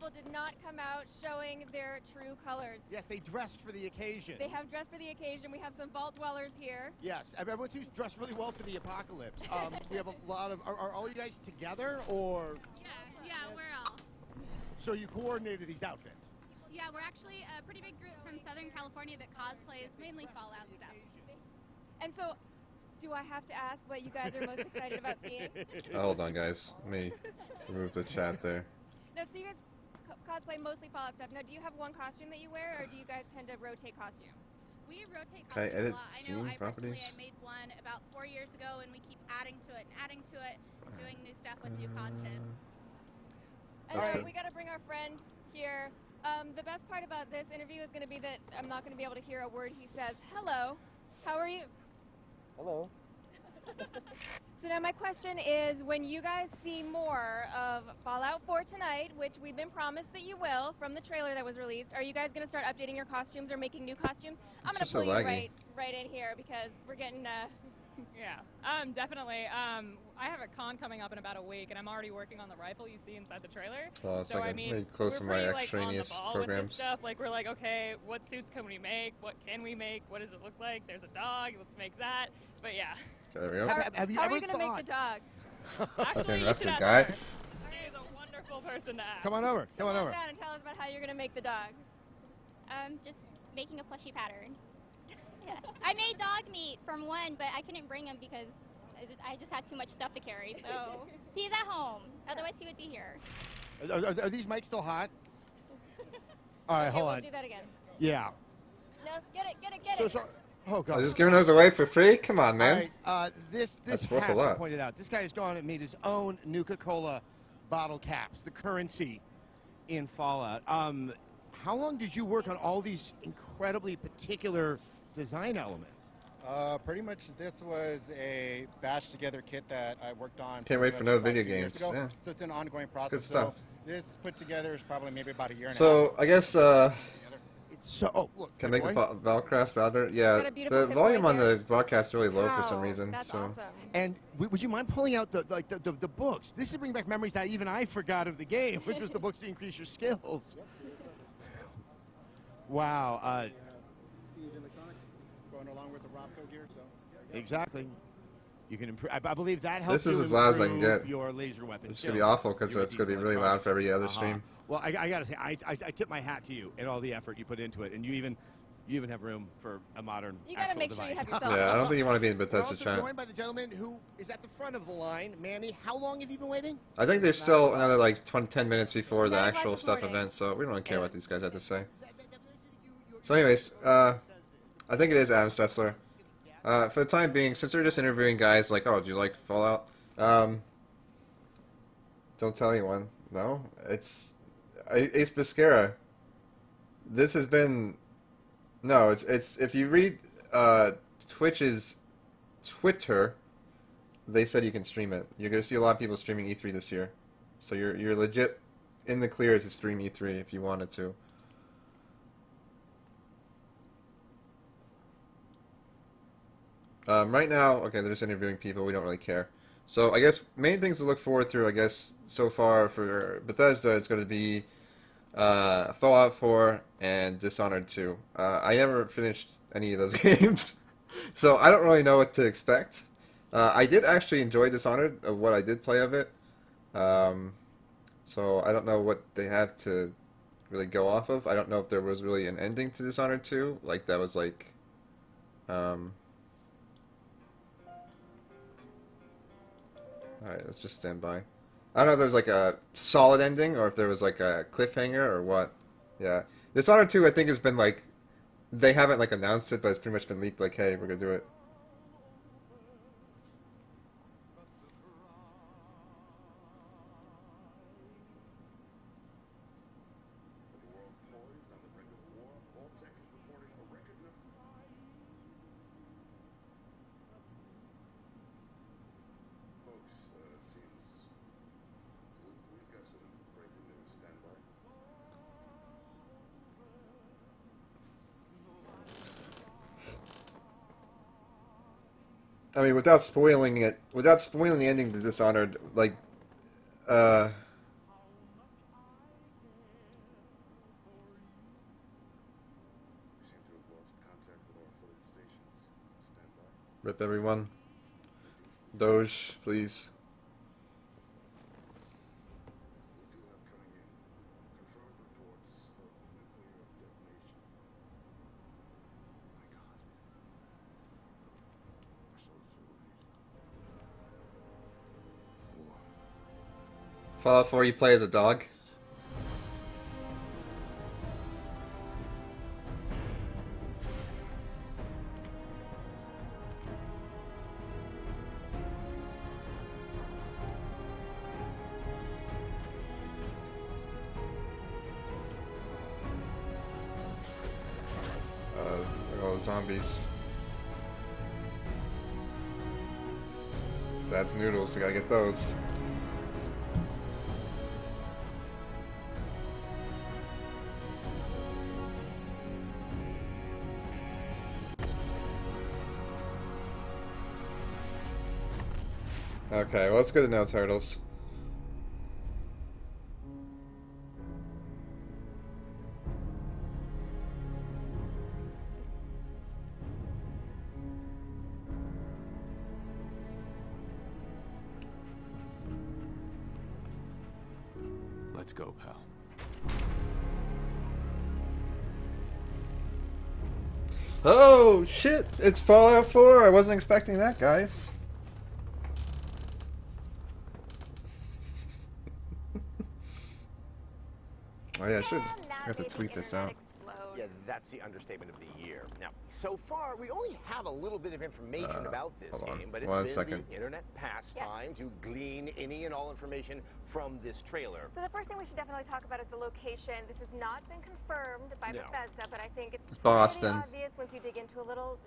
people did not come out showing their true colors. Yes, they dressed for the occasion. They have dressed for the occasion. We have some vault dwellers here. Yes, everyone seems dressed really well for the apocalypse. We have a lot of. Are all you guys together, or? Yeah, we're all. So you coordinated these outfits? Yeah, we're actually a pretty big group from Southern California that cosplays mainly Fallout stuff. And so, do I have to ask what you guys are most excited about seeing? Hold on, guys. Let me remove the chat there. No, so you guys cosplay mostly Fallout stuff. Now, do you have one costume that you wear, or do you guys tend to rotate costumes? We rotate Can I costumes edit a lot. I know scene I properties? personally made one about 4 years ago, and we keep adding to it and adding to it, doing new stuff with new content. And That's good. we got to bring our friend here. The best part about this interview is going to be that I'm not going to be able to hear a word he says. Hello, how are you? Hello. So now my question is, when you guys see more of Fallout 4 tonight, which we've been promised that you will from the trailer that was released, are you guys going to start updating your costumes or making new costumes? I'm going to so pull you laggy. right in here because we're getting... Yeah, definitely. I have a con coming up in about a week, and I'm already working on the rifle you see inside the trailer. Oh, it's so like I a mean, very close we're to my pretty, like, on the extraneous ball with programs. this stuff. Like, we're like, okay, what suits can we make? What can we make? What does it look like? There's a dog. Let's make that. But yeah. There we go. Have you How ever are you going to make the dog? Actually, you That's should the ask guy. her. She is a wonderful person to ask. Come on over. Come on over. down and tell us about how you're going to make the dog. Just making a plushy pattern. Yeah. I made dog meat from one, but I couldn't bring him because I just had too much stuff to carry. So he's at home. Otherwise, he would be here. Are these mics still hot? All right, Okay, hold we'll on. do that again. Yeah. No, get it. So, oh, God. Oh, just giving those away for free? Come on, man. All right, this That's has worth a to be lot. pointed out. This guy has gone and made his own Nuka-Cola bottle caps, the currency in Fallout. How long did you work on all these incredibly particular design elements? Pretty much this was a batch together kit that I worked on. Can't wait pretty for much no about video 2 years games, ago. yeah. So it's an ongoing process. good stuff. So this put together is probably maybe about a year and a half. So, I guess, It's so. Oh, look. can I make boy. the Valcrast Valder? Got Yeah, a beautiful the Pip volume Boy on there. the broadcast is really low for some Wow, reason. That's so awesome. And would you mind pulling out the books? This is bringing back memories that even I forgot of the game, which was the books to increase your skills. Wow. Going along with the Rob code here, so. Exactly. You can improve. I believe that helps. This is you as loud as I can improve get. Your laser weapon. It's gonna be skills. awful because Your it's gonna be these really loud for every other electronics. stream. Well, I gotta say, I tip my hat to you and all the effort you put into it, and you even have room for a modern. You got to actual make sure you device. have yourself. Yeah, I don't think you want to be in We're Bethesda also chat. joined by the gentleman who is at the front of the line, Manny. How long have you been waiting? I think there's still another like 10 minutes before the Yeah, live actual stuff recording. event, so we don't really care what these guys have to say. So anyways, I think it is Adam Stessler. For the time being, since we're just interviewing guys like, oh, do you like Fallout? Don't tell anyone. No, it's Bestheda. This has been it's if you read Twitch's Twitter, they said you can stream it. You're gonna see a lot of people streaming E3 this year, so you're legit in the clear to stream E3 if you wanted to. Right now, okay, they're just interviewing people. We don't really care. So I guess main things to look forward to, I guess, so far for Bethesda, it's going to be Fallout 4 and Dishonored 2. I never finished any of those games, so I don't really know what to expect. I did actually enjoy Dishonored, of what I did play of it. So I don't know what they have to really go off of. I don't know if there was really an ending to Dishonored 2, like that was like... Alright, let's just stand by. I don't know if there was like a solid ending or if there was like a cliffhanger or what. Yeah. Dishonored 2 I think has been like, they haven't like announced it, but it's pretty much been leaked like, hey, we're gonna do it. I mean, without spoiling it, without spoiling the ending to Dishonored, like, Rip everyone. Doge, please. Fallout 4, you play as a dog. All the zombies. Dad's noodles, I gotta get those. Okay, well, it's good to know, turtles. Let's go, pal. Oh, shit! It's Fallout 4! I wasn't expecting that, guys. Oh yeah, I should have to tweet this out. Yeah, that's the understatement of the year. Now, so far, we only have a little bit of information about this game, but it's been the internet pastime to glean any and all information from this trailer. So the first thing we should definitely talk about is the location. This has not been confirmed by Bethesda, but I think it's Boston. Pretty obvious once you dig into a little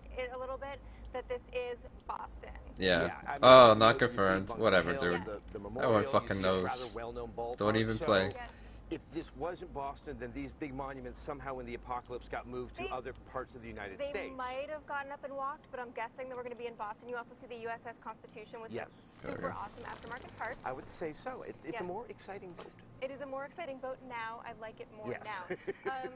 bit that this is Boston. Yeah. I mean, Oh, not confirmed. Whatever, Hill, dude. the Everyone memorial, fucking you see a knows. rather well-known ballpark. Don't even So, play. if this wasn't Boston, then these big monuments somehow in the apocalypse got moved to other parts of the United States. They might have gotten up and walked, but I'm guessing that we're going to be in Boston. You also see the USS Constitution with some super awesome aftermarket parts. I would say so. It's a more exciting boat. It is a more exciting boat now. I like it more now.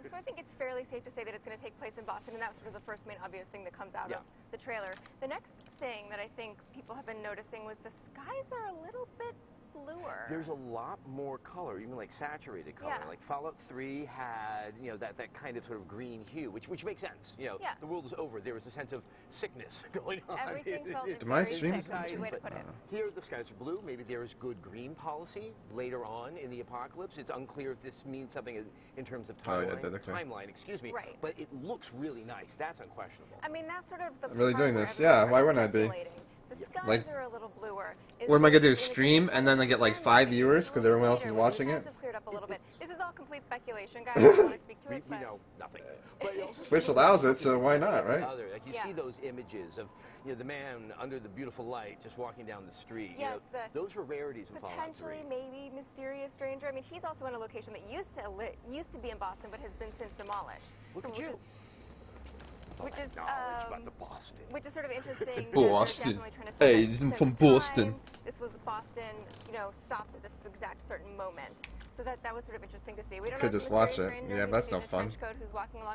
So I think it's fairly safe to say that it's going to take place in Boston, and that's sort of the first main obvious thing that comes out of the trailer. The next thing that I think people have been noticing was the skies are a little bit bluer. There's a lot more color, even like saturated color. Yeah. Like Fallout 3 had, that kind of sort of green hue, which makes sense. The world is over. There was a sense of sickness going on. Everything felt my very stream- sick, that's a good way to put it. Here the skies are blue. Maybe there is good green policy later on in the apocalypse. It's unclear if this means something in terms of timeline. Excuse me. Right. But it looks really nice. That's unquestionable. I mean, that's sort of the I'm really part doing where this. everyone Yeah, why wouldn't I be? speculating. The skies Like, are a little bluer. What am I gonna do? Stream and then I get like 5 viewers because everyone else is watching it? Have cleared up a little bit. This is all complete speculation, guys. I don't want to speak to it. We know nothing. But it also Twitch allows it, so why not, right? Like you see those images of the man under the beautiful light just walking down the street. Yes, those were rarities in Fallout 3. Potentially, maybe mysterious stranger. I mean, he's also in a location that used to be in Boston, but has been since demolished. Look at you. Which is about the Boston. Which is sort of interesting. Boston. Hey, I'm from Boston. This was Boston, stopped at this exact certain moment. So that was sort of interesting to see. We don't Could know just watch it. Yeah, that's no fun.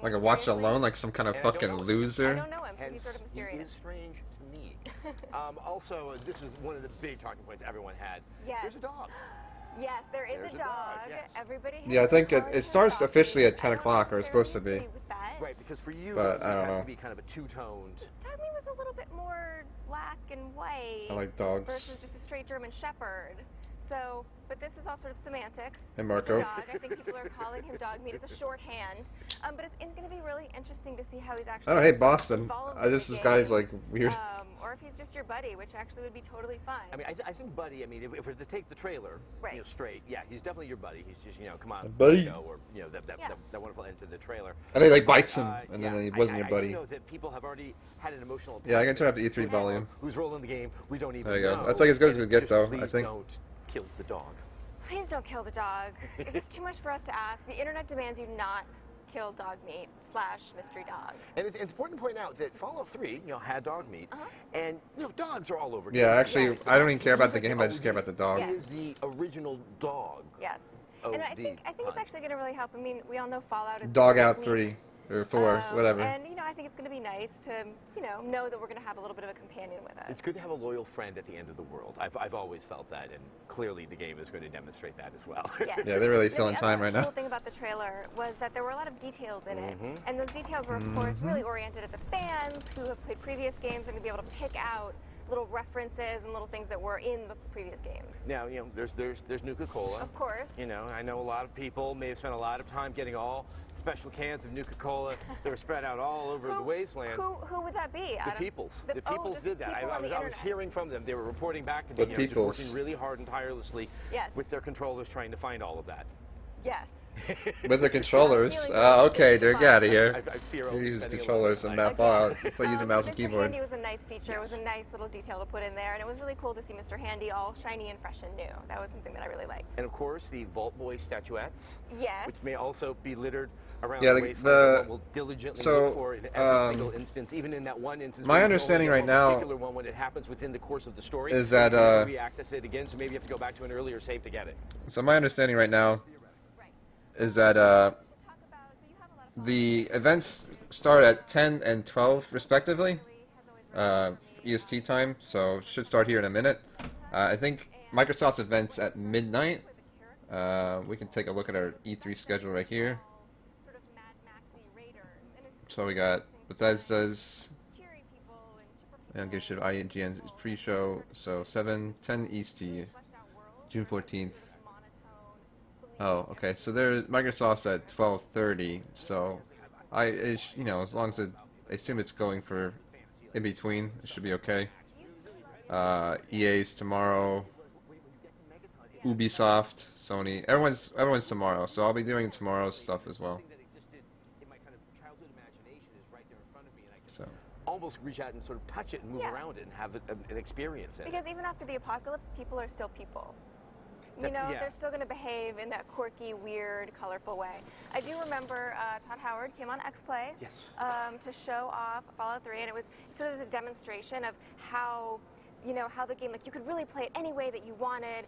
I could watch it alone like some kind of fucking I loser. don't know him, so he's sort of mysterious. He is strange to me. Also, this was one of the big talking points everyone had. Yes. There's a dog. Yes, there is a dog. Yes. Everybody. Yeah, I think it starts officially at 10 o'clock, or it's supposed to be. Right, because for you, But it I don't has know. to be kind of a two-toned. Dogmeat was a little bit more black and white. I like dogs. Versus just a straight German Shepherd. So, but this is all sort of semantics. Hey, Marco. Dog. I think people are calling him Dogmeat as a shorthand. But it's going to be really interesting to see how he's actually. I don't hate Boston. involved in This the guy's game. like weird. Or if he's just your buddy, which actually would be totally fine. I mean, I think Buddy. I mean, if we're to take the trailer, straight, yeah, he's definitely your buddy. He's just, come on, buddy. let's go, or that wonderful end to the trailer. And he like bites him, and then he wasn't your I buddy. know that people have already had an emotional. Yeah, I can turn up the E3 volume. Who's rolling the game? We don't even. There you go. know. That's like as good as it And could get, just though. Please I think. Don't kill the dog. Please don't kill the dog. Is this too much for us to ask? The internet demands you not kill Dogmeat / mystery dog. And it's important to point out that Fallout 3, had dog meat, and dogs are all over. Yeah, games. actually, I don't even care about the game. I just care about the dog. He is the original dog. Yes. Oh, and I think it's actually going to really help. I mean, we all know Fallout is Dog sort of Out bleak. 3. or 4, whatever. And I think it's going to be nice to know that we're going to have a little bit of a companion with us. It's good to have a loyal friend at the end of the world. I've always felt that, and clearly the game is going to demonstrate that as well. Yes. Yeah, they're really filling time right The now. cool thing about the trailer was that there were a lot of details in it, and those details were, of course, really oriented at the fans who have played previous games and to be able to pick out little references and little things that were in the previous games. Now, there's Nuka-Cola. Of course. I know a lot of people may have spent a lot of time getting all special cans of Nuka-Cola that were spread out all over the wasteland. Who would that be? The Peoples. The Peoples just did that. people on the I was hearing from them. They were reporting back to The me. Just Peoples. working really hard and tirelessly with their controllers trying to find all of that. Yes. With the controllers. Okay, they're out of here. I fear You're using spending a controllers lot and of not Fallout. Play using mouse and Mr. keyboard. Handy was a nice feature. It was a nice little detail to put in there, and it was really cool to see Mr. Handy all shiny and fresh and new. That was something that I really liked. And of course, the Vault Boy statuettes. Yes. Which may also be littered around Yeah, the the- wasteland. the- That we'll diligently so, look for in every single instance, even in that one instance. my where you understanding only right get now one particular one when it happens within the course of the story is that, you can re-access it again, so maybe you have to go back to an earlier save to get it. So my understanding right now is that the events start at 10 and 12 respectively, EST time, so should start here in a minute. I think Microsoft's events at midnight. We can take a look at our E3 schedule right here. So we got Bethesda's, I don't give a shit, IGN's pre-show, so 10 EST, June 14th. Oh, okay. So Microsoft's at 12:30. So as long as I assume it's going for in between, it should be okay. EA's tomorrow. Ubisoft, Sony, everyone's tomorrow. So I'll be doing tomorrow's stuff as well. So. Almost reach out and sort of touch it and move around it and have an experience in it. Because even after the apocalypse, people are still people. They're still going to behave in that quirky, weird, colorful way. I do remember Todd Howard came on X-Play to show off Fallout 3, and it was sort of this demonstration of how, how the game, you could really play it any way that you wanted.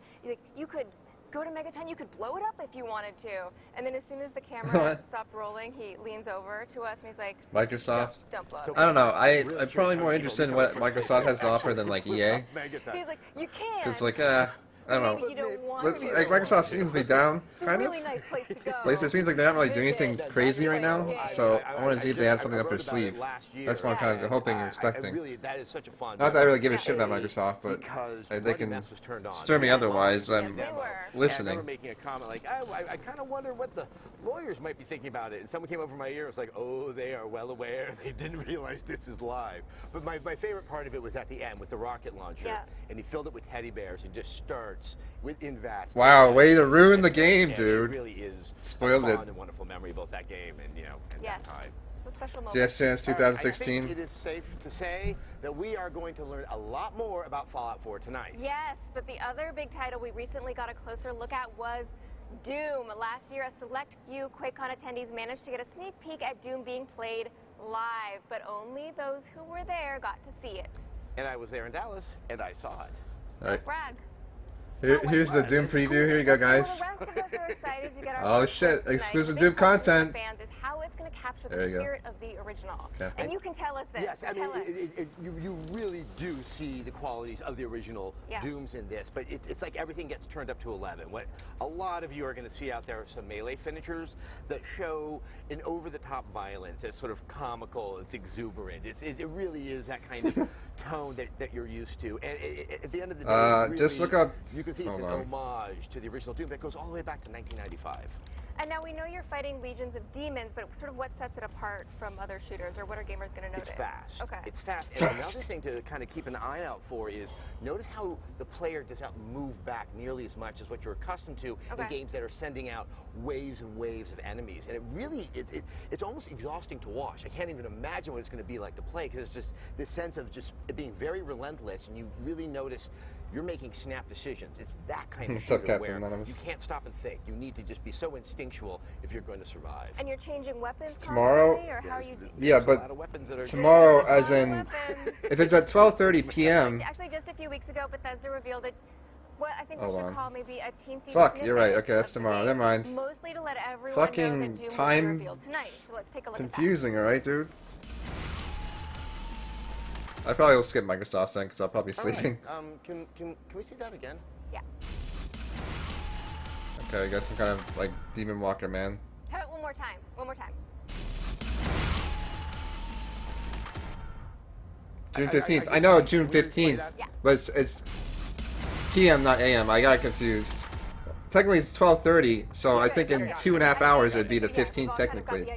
You could go to Megaton, you could blow it up if you wanted to. And then as soon as the camera stopped rolling, he leans over to us and he's like, Microsoft? Don't blow it up. I don't know. I'm probably more interested in what Microsoft has to offer than like EA. He's like, you can. It's like, I don't know. You don't want Like Microsoft seems to be down, kind of. Really nice place to go. At least it seems like they're not really doing anything crazy right now. So I want to see if they have something up their sleeve. That's what I'm kind of hoping and expecting. That is such a fun. Not that I really give a shit about Microsoft, but they can stir me otherwise. I'm listening. I remember making a comment like, I kind of wonder what the lawyers might be thinking about it. And someone came over my ear. It was like, oh, they are well aware. They didn't realize this is live. But my favorite part of it was at the end with the rocket launcher, and he filled it with teddy bears and just starts in vats. Wow, way to ruin the game, dude. It really is Spoiled a it. fun and wonderful memory about that game and that time. It's a special moment. Just Chance 2016. I think it is safe to say that we are going to learn a lot more about Fallout 4 tonight. Yes, but the other big title we recently got a closer look at was Doom. Last year, a select few QuakeCon attendees managed to get a sneak peek at Doom being played live, but only those who were there got to see it. And I was there in Dallas, and I saw it. All right. Brag. Here's the Doom preview. Here you go, guys. Well, the rest of us are excited to get our Oh first shit! glimpse tonight. Exclusive The Doom big question for content. fans is how it's going to capture There the you go. spirit of the original. Okay. And you can tell us this. Yes, I Tell us. mean, you really do see the qualities of the original Dooms in this, but it's like everything gets turned up to 11. What a lot of you are going to see out there are some melee finishers that show an over-the-top violence. It's sort of comical, it's exuberant. It really is that kind of tone that you're used to. And at the end of the day, really, just look up. You can see it's Hold an on. homage to the original Doom that goes all the way back to 1995. And now we know you're fighting legions of demons, but sort of what sets it apart from other shooters, or what are gamers going to notice? It's fast. Okay. It's fast. And another thing to kind of keep an eye out for is notice how the player does not move back nearly as much as what you're accustomed to in games that are sending out waves and waves of enemies. And it really, it's almost exhausting to watch. I can't even imagine what it's going to be like to play, because it's just this sense of just it being very relentless, and you really notice you're making snap decisions. It's that kind of What's up, shooter Captain where Anonymous? you can't stop and think. You need to just be so instinctual if you're going to survive. And you're changing weapons Tomorrow? constantly, or how are you? Yeah, There's a lot but of weapons that are tomorrow, as in, if it's at 12:30 p.m. Actually, just a few weeks ago, Bethesda revealed that What I think we should call maybe a teensy Fuck, snippet you're right. Okay, that's of the tomorrow. game, Never mind. Mostly to let everyone Fucking know that Doom will be time revealed tonight. So let's take a look confusing, alright, dude? I probably will skip Microsoft then, because I'll probably be sleeping. Right. Can we see that again? Yeah. Okay, I got some kind of, like, Demon Walker, man. How about one more time? One more time. June 15th. I know June 15th, but it's PM, not AM. I got confused. Technically, it's 12:30, so I think in 2.5 hours it'd be the 15th technically.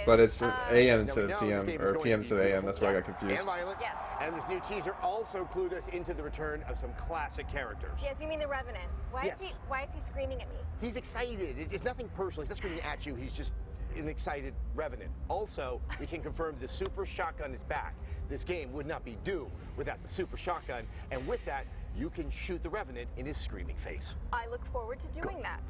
But it's AM instead of PM, or PM instead of AM. That's why I got confused. And violent. Yes. And this new teaser also clued us into the return of some classic characters. Yes, you mean the Revenant. Why is he screaming at me? He's excited. It's nothing personal. He's not screaming at you. He's just an excited Revenant. Also, we can confirm the super shotgun is back. This game would not be Doom without the super shotgun, and with that, you can shoot the Revenant in his screaming face. I look forward to doing that.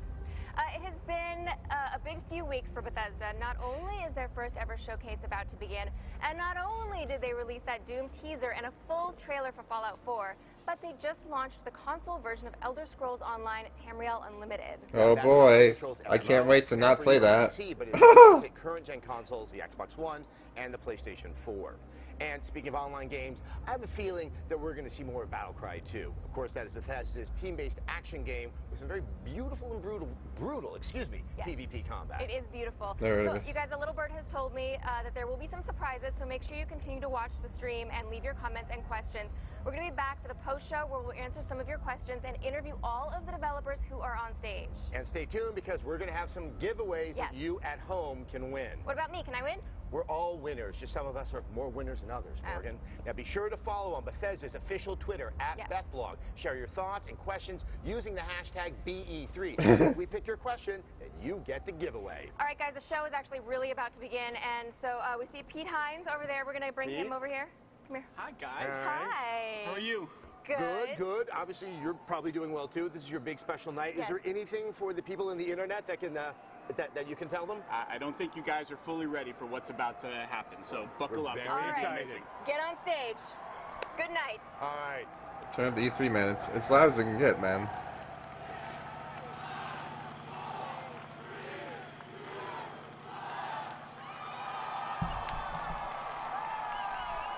It has been a big few weeks for Bethesda. Not only is their first ever showcase about to begin, and not only did they release that Doom teaser and a full trailer for Fallout 4, but they just launched the console version of Elder Scrolls Online Tamriel Unlimited. Oh boy, I can't wait to not play that. But it's current gen consoles, the Xbox One and the PlayStation 4. And speaking of online games, I have a feeling that we're going to see more of Battlecry 2. Of course, that is Bethesda's team-based action game with some very beautiful and brutal, PvP combat. It is beautiful. So, you guys, a little bird has told me that there will be some surprises, so make sure you continue to watch the stream and leave your comments and questions. We're going to be back for the post-show where we'll answer some of your questions and interview all of the developers who are on stage. And stay tuned because we're going to have some giveaways that you at home can win. What about me? Can I win? We're all winners. Just some of us are more winners than others, Morgan. Now be sure to follow on Bethesda's official Twitter @BethBlog. Share your thoughts and questions using the hashtag BE3. If we pick your question, then you get the giveaway. All right, guys, the show is actually really about to begin, and so we see Pete Hines over there. We're going to bring him over here. Come here. Hi, guys. Hi. How are you? Good. Obviously, you're probably doing well too. This is your big special night. Is there anything for the people in the internet that can that you can tell them? I don't think you guys are fully ready for what's about to happen. So buckle up. Very excited. Get on stage. Good night. All right. Turn up the E3, man. It's loud as it can get, man.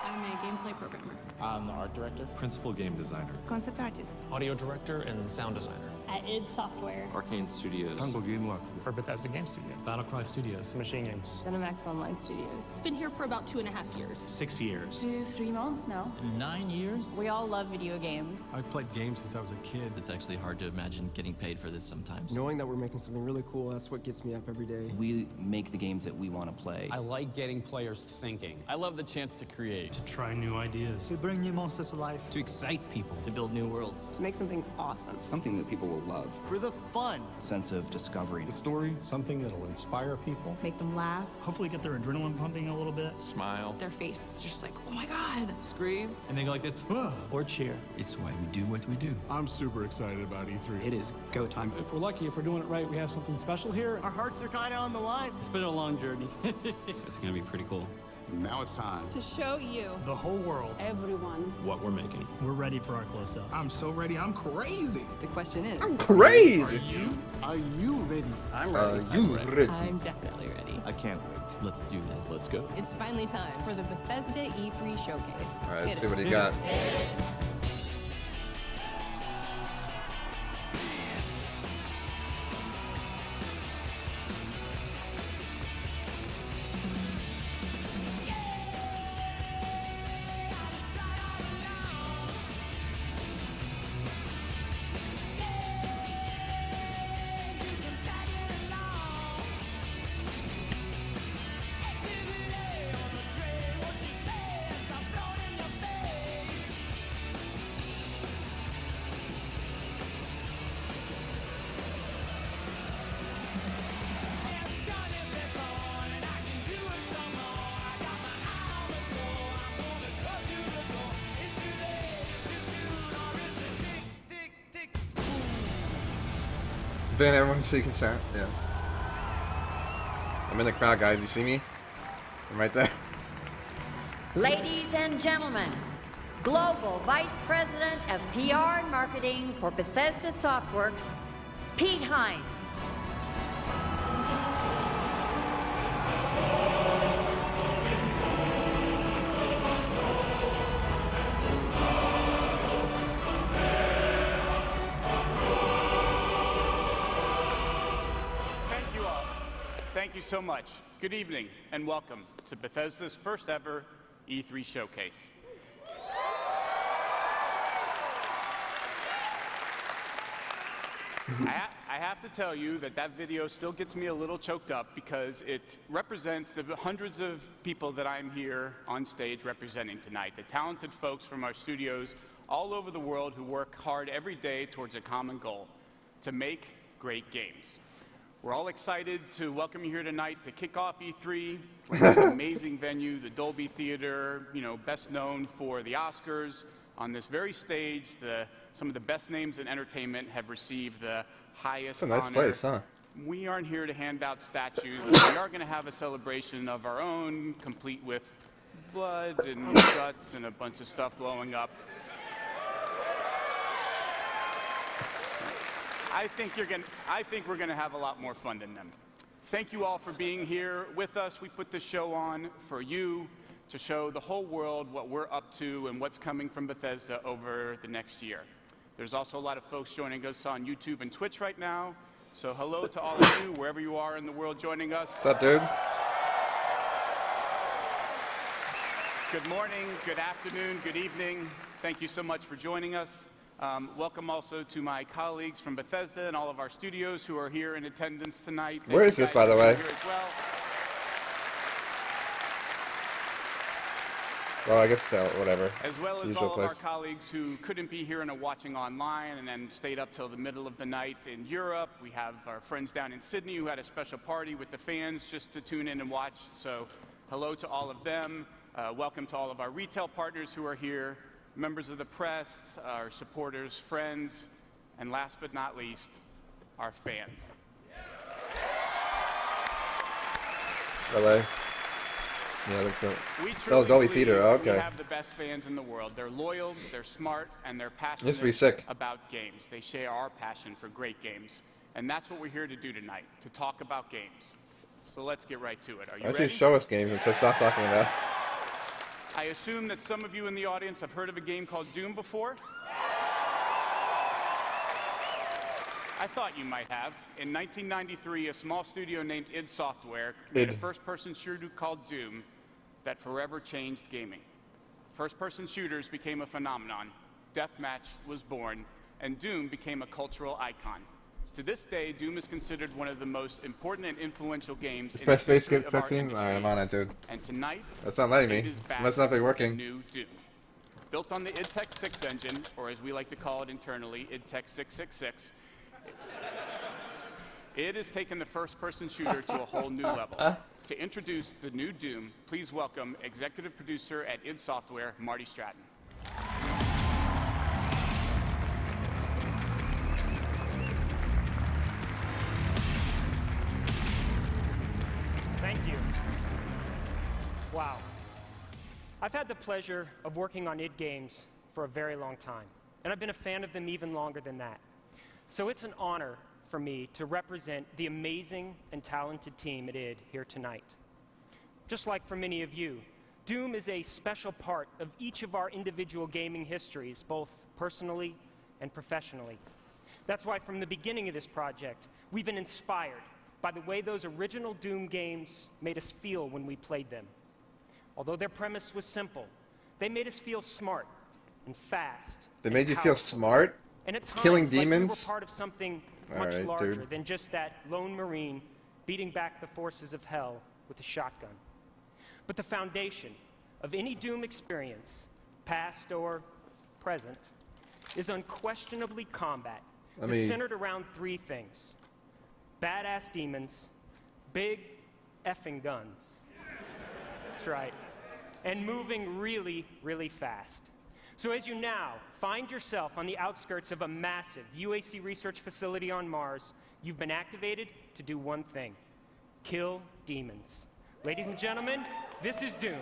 I'm a gameplay programmer. I'm the art director. Principal game designer. Concept artist. Audio director and sound designer. At id Software. Arcane Studios. Tango Game Lux. For Bethesda Game Studios. Battlecry Studios. Machine Games. Cinemax Online Studios. It's been here for about 2.5 years. 6 years. 3 months now. 9 years. We all love video games. I've played games since I was a kid. It's actually hard to imagine getting paid for this sometimes. Knowing that we're making something really cool, that's what gets me up every day. We make the games that we want to play. I like getting players thinking. I love the chance to create. To try new ideas. To bring new monsters to life. To excite people. To build new worlds. To make something awesome. Something that people will love. For the fun. A sense of discovery. The story, something that'll inspire people. Make them laugh. Hopefully get their adrenaline pumping a little bit. Smile. Their face is just like, oh my god. Scream. And then go like this. Or cheer. It's why we do what we do. I'm super excited about E3. It is go time. If we're lucky, if we're doing it right, we have something special here. Our hearts are kind of on the line. It's been a long journey. It's gonna be pretty cool. Now it's time to show you, the whole world, everyone, what we're making. We're ready for our close-up. I'm so ready. I'm crazy. The question is, I'm crazy. Are you ready? I'm ready. Are you ready? I'm definitely ready. I can't wait. Let's do this. Let's go. It's finally time for the Bethesda E3 showcase. All right, let's see what he got. Ben, everyone so you can chat. Yeah. I'm in the crowd, guys. You see me? I'm right there. Ladies and gentlemen, Global Vice President of PR and Marketing for Bethesda Softworks, Pete Hines. Thank you all. Thank you so much. Good evening and welcome to Bethesda's first ever E3 showcase. I have to tell you that that video still gets me a little choked up because it represents the hundreds of people that I'm here on stage representing tonight, the talented folks from our studios all over the world who work hard every day towards a common goal, to make great games. We're all excited to welcome you here tonight to kick off E3 for this amazing venue, the Dolby Theater, best known for the Oscars. On this very stage, some of the best names in entertainment have received the highest honor. It's a nice place, huh? We aren't here to hand out statues. We are going to have a celebration of our own, complete with blood and guts and a bunch of stuff blowing up. I think we're going to have a lot more fun than them. Thank you all for being here with us. We put this show on for you, to show the whole world what we're up to and what's coming from Bethesda over the next year. There's also a lot of folks joining us on YouTube and Twitch right now. So hello to all of you, wherever you are in the world joining us. What's up, dude? Good morning, good afternoon, good evening. Thank you so much for joining us. Welcome also to my colleagues from Bethesda and all of our studios who are here in attendance tonight. Where is this, by the way? Well, I guess whatever. As well as Usual all place. of our colleagues who couldn't be here and are watching online and then stayed up till the middle of the night in Europe. We have our friends down in Sydney who had a special party with the fans just to tune in and watch. So hello to all of them. Welcome to all of our retail partners who are here, members of the press, our supporters, friends, and last but not least, our fans. LA. Yeah, looks so. We Oh, truly Dolby believe Theater. Oh, okay. We have the best fans in the world. They're loyal, they're smart, and they're passionate Used to be sick. about games. They share our passion for great games. And that's what we're here to do tonight, to talk about games. So let's get right to it. Are you Why don't ready? you show us games and stop talking about? I assume that some of you in the audience have heard of a game called Doom before. I thought you might have. In 1993, a small studio named id Software made a first-person shooter called Doom that forever changed gaming. First-person shooters became a phenomenon. Deathmatch was born, and Doom became a cultural icon. To this day, Doom is considered one of the most important and influential games in the Press face history of our team. industry. Alright, I'm on it, dude. And tonight, That's not letting me. it is It back must not be with working. the new Doom. Built on the id Tech 6 engine, or as we like to call it internally, id Tech 666, it has taken the first-person shooter to a whole new level. To introduce the new Doom, please welcome executive producer at id Software, Marty Stratton. Thank you. Wow. I've had the pleasure of working on id games for a very long time, and I've been a fan of them even longer than that. So it's an honor for me to represent the amazing and talented team at id here tonight. Just like for many of you, Doom is a special part of each of our individual gaming histories, both personally and professionally. That's why from the beginning of this project, we've been inspired by the way those original Doom games made us feel when we played them. Although their premise was simple, they made us feel smart and fast. They and made you feel powerful. smart? And at times, Killing like we demons? were part of something All much right, larger dude. than just that lone Marine beating back the forces of hell with a shotgun. But the foundation of any Doom experience, past or present, is unquestionably combat. It's centered around three things: badass demons, big effing guns. That's right. And moving really, really fast. So as you now find yourself on the outskirts of a massive UAC research facility on Mars, you've been activated to do one thing: kill demons. Ladies and gentlemen, this is Doom.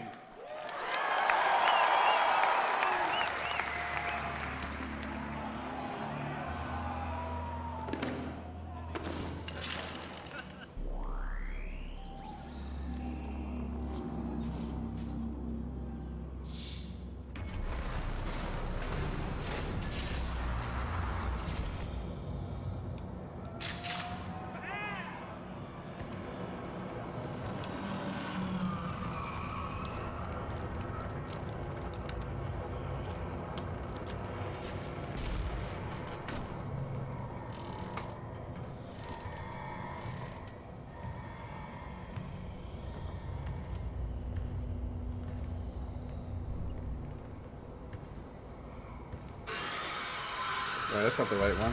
that's not the right one.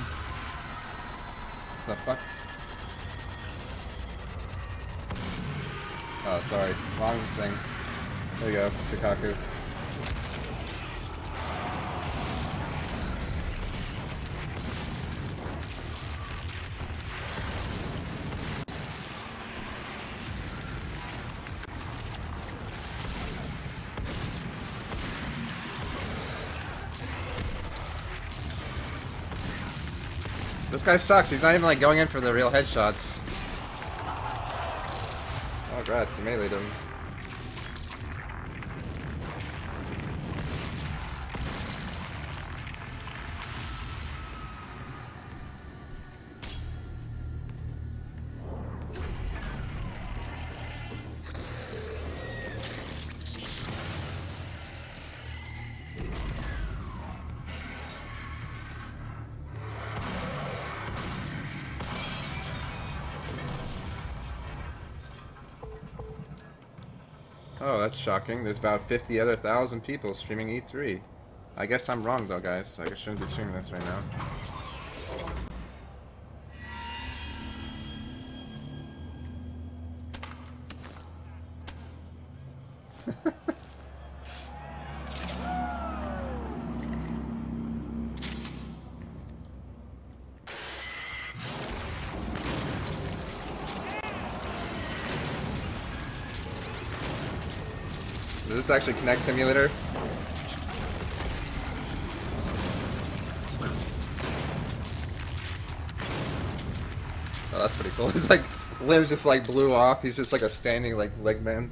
The fuck? Oh, sorry. Wrong thing. There you go, Shikaku. This guy sucks. He's not even like going in for the real headshots. Oh, grats, he meleeed him. Oh, that's shocking. There's about 50 other thousand people streaming E3. I guess I'm wrong though, guys. I shouldn't be streaming this right now. Does this actually connect simulator? Oh, that's pretty cool. His like limbs just like blew off. He's just like a standing like leg man.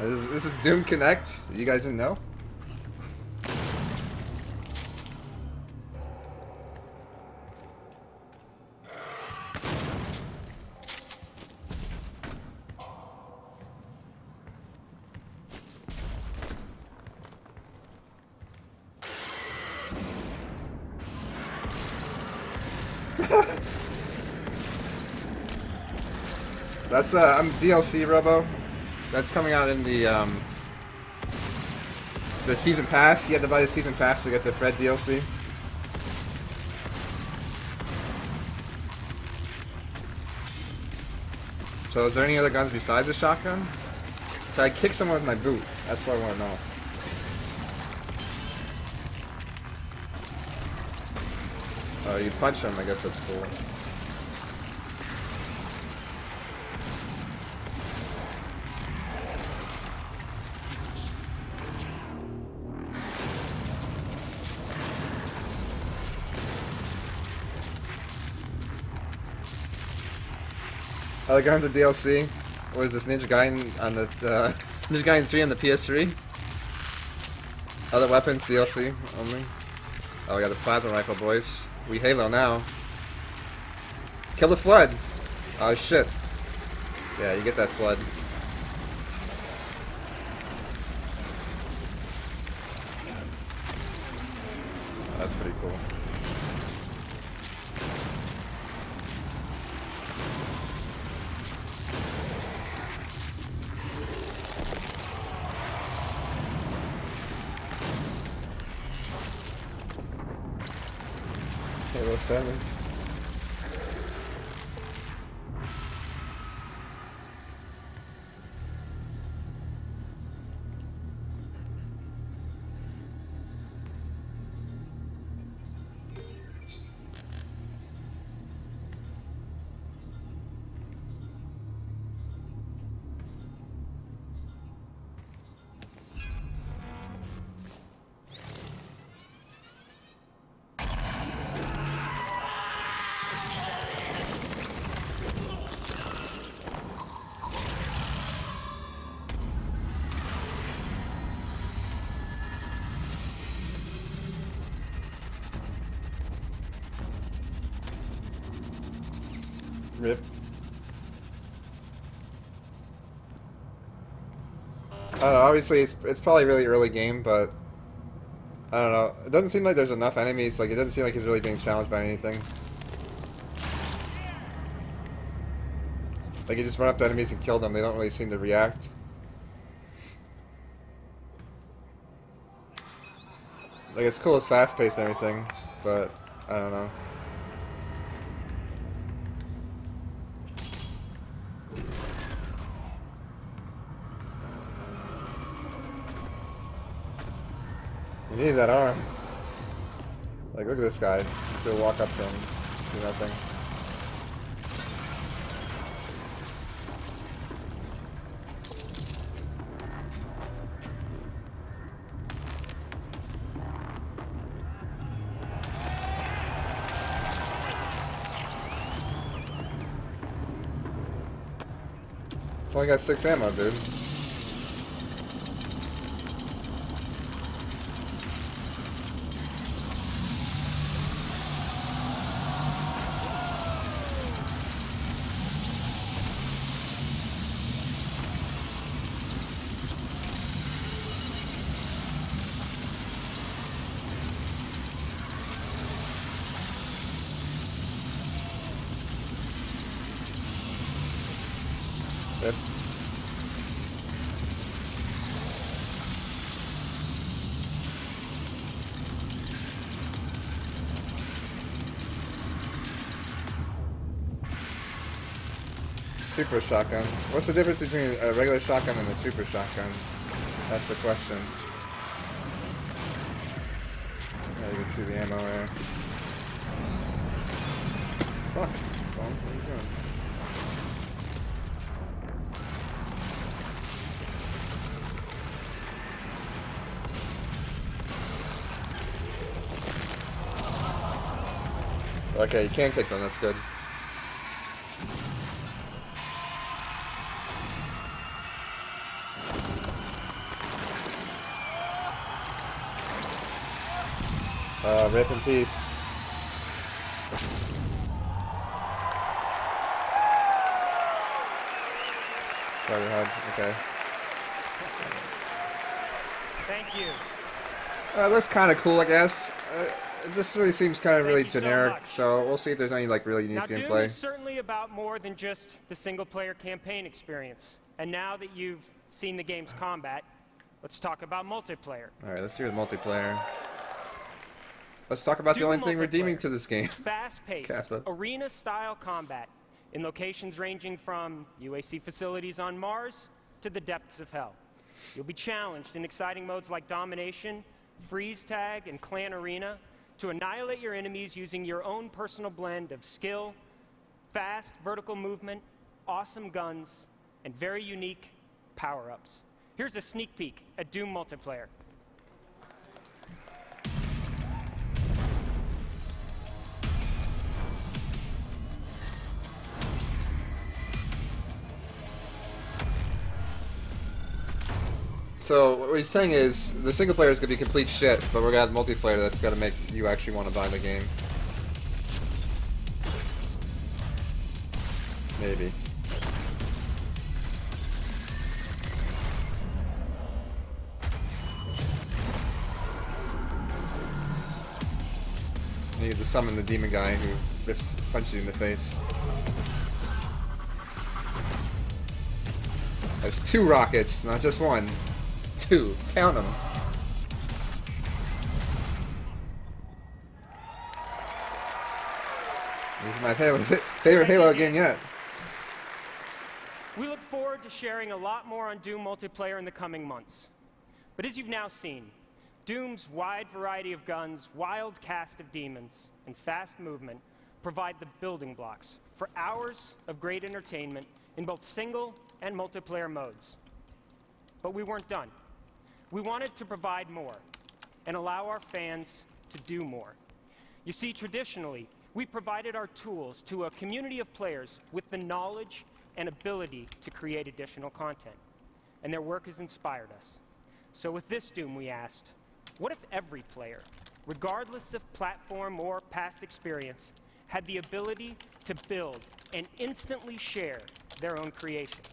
This is Doom Connect. You guys didn't know? That's I'm DLC Robo. That's coming out in the season pass. You have to buy the season pass to get the Fred DLC. So is there any other guns besides the shotgun? Should I kick someone with my boot? That's what I want to know. Oh, you punch him, I guess that's cool. Other guns are DLC. What is this, Ninja Gaiden on the Ninja Gaiden 3 on the PS3? Other weapons DLC only. Oh, we got the plasma rifle, boys. We Halo now. Kill the flood. Oh shit. Yeah, you get that flood. Oh, that's pretty cool. Halo 7. Rip. I don't know, obviously it's probably really early game, but I don't know. It doesn't seem like there's enough enemies, like it doesn't seem like he's really being challenged by anything. Like, you just run up to enemies and kill them. They don't really seem to react. Like, it's cool, it's fast-paced and everything, but I don't know. You need that arm. Like, look at this guy. Just go walk up to him, do nothing. It's only got 6 ammo, dude. Yep. Super shotgun. What's the difference between a regular shotgun and a super shotgun? That's the question. Yeah, you can see the ammo there. Fuck. What are you doing? Okay, you can kick them, that's good. Rip in peace. Sorry, your head. Okay. Thank you. It looks kind of cool, I guess. This really seems kind of really Thank you generic, so so we'll see if there's any like really unique Now, Doom gameplay. is certainly about more than just the single-player campaign experience. And now that you've seen the game's combat, let's talk about multiplayer. All right, let's hear the multiplayer. Let's talk about the Doom only thing redeeming multiplayer to this game. is fast-paced, Kappa. arena-style combat in locations ranging from UAC facilities on Mars to the depths of hell. You'll be challenged in exciting modes like Domination, Freeze Tag, and Clan Arena to annihilate your enemies using your own personal blend of skill, fast vertical movement, awesome guns, and very unique power-ups. Here's a sneak peek at Doom multiplayer. So what he's saying is the single player is gonna be complete shit, but we're gonna have multiplayer that's gonna make you actually want to buy the game. Maybe. You need to summon the demon guy who punches you in the face. There's 2 rockets, not just 1. 2. Count them. This is my favorite Halo game yet. We look forward to sharing a lot more on Doom multiplayer in the coming months. But as you've now seen, Doom's wide variety of guns, wild cast of demons, and fast movement provide the building blocks for hours of great entertainment in both single and multiplayer modes. But we weren't done. We wanted to provide more and allow our fans to do more. You see, traditionally, we provided our tools to a community of players with the knowledge and ability to create additional content, and their work has inspired us. So with this Doom, we asked, what if every player, regardless of platform or past experience, had the ability to build and instantly share their own creations?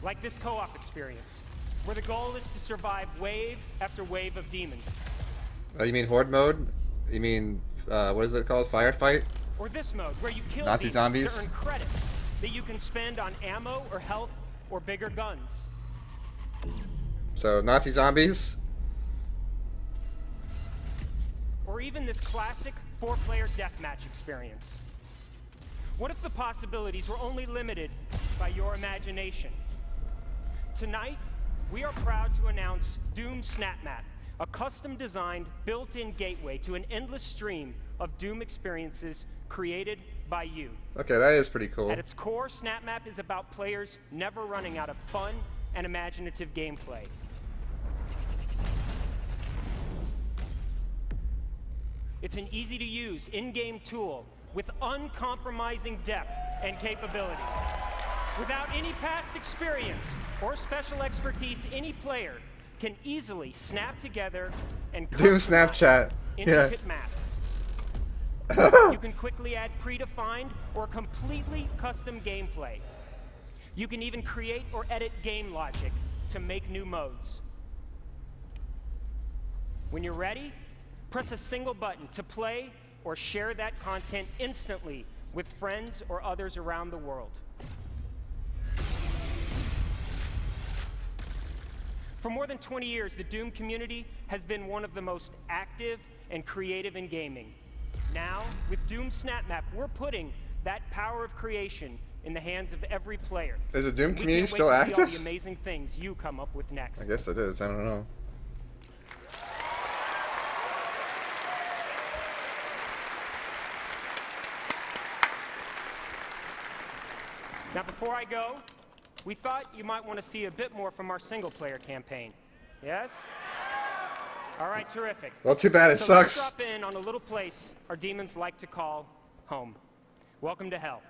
Like this co-op experience, where the goal is to survive wave after wave of demons. Oh, you mean Horde mode? You mean, what is it called? Firefight? Or this mode, where you kill Nazi demons zombies. to earn credits that you can spend on ammo or health or bigger guns. So Nazi zombies. Or even this classic 4-player deathmatch experience. What if the possibilities were only limited by your imagination? Tonight, we are proud to announce Doom SnapMap, a custom-designed, built-in gateway to an endless stream of Doom experiences created by you. Okay, that is pretty cool. At its core, SnapMap is about players never running out of fun and imaginative gameplay. It's an easy-to-use, in-game tool with uncompromising depth and capability. Without any past experience or special expertise, any player can easily snap together and Doom Snapchat. intricate maps. You can quickly add predefined or completely custom gameplay. You can even create or edit game logic to make new modes. When you're ready, press a single button to play or share that content instantly with friends or others around the world. For more than 20 years, the Doom community has been one of the most active and creative in gaming. Now, with Doom SnapMap, we're putting that power of creation in the hands of every player. Is the Doom We community can't wait still to see all active? the amazing things you come up with next. I guess it is. I don't know. Now, before I go, we thought you might want to see a bit more from our single-player campaign. Yes? All right, terrific. Well, too bad it so sucks. Let's drop in on a little place our demons like to call home. Welcome to hell.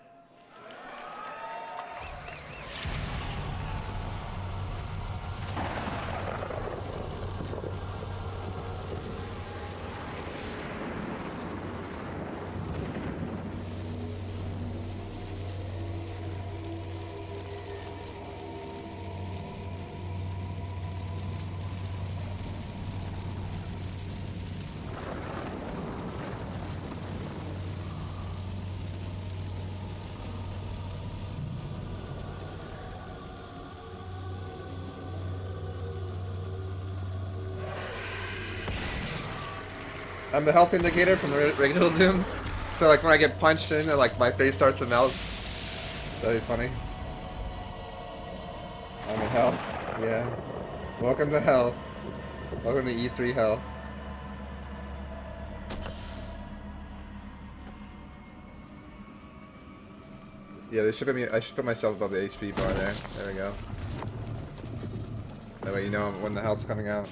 I'm the health indicator from the original Doom. So like when I get punched in, like my face starts to melt. That'd be funny. I'm in hell. Yeah. Welcome to hell. Welcome to E3 hell. Yeah, they should put me. I should put myself above the HP bar there. There we go. That way you know when the health's coming out.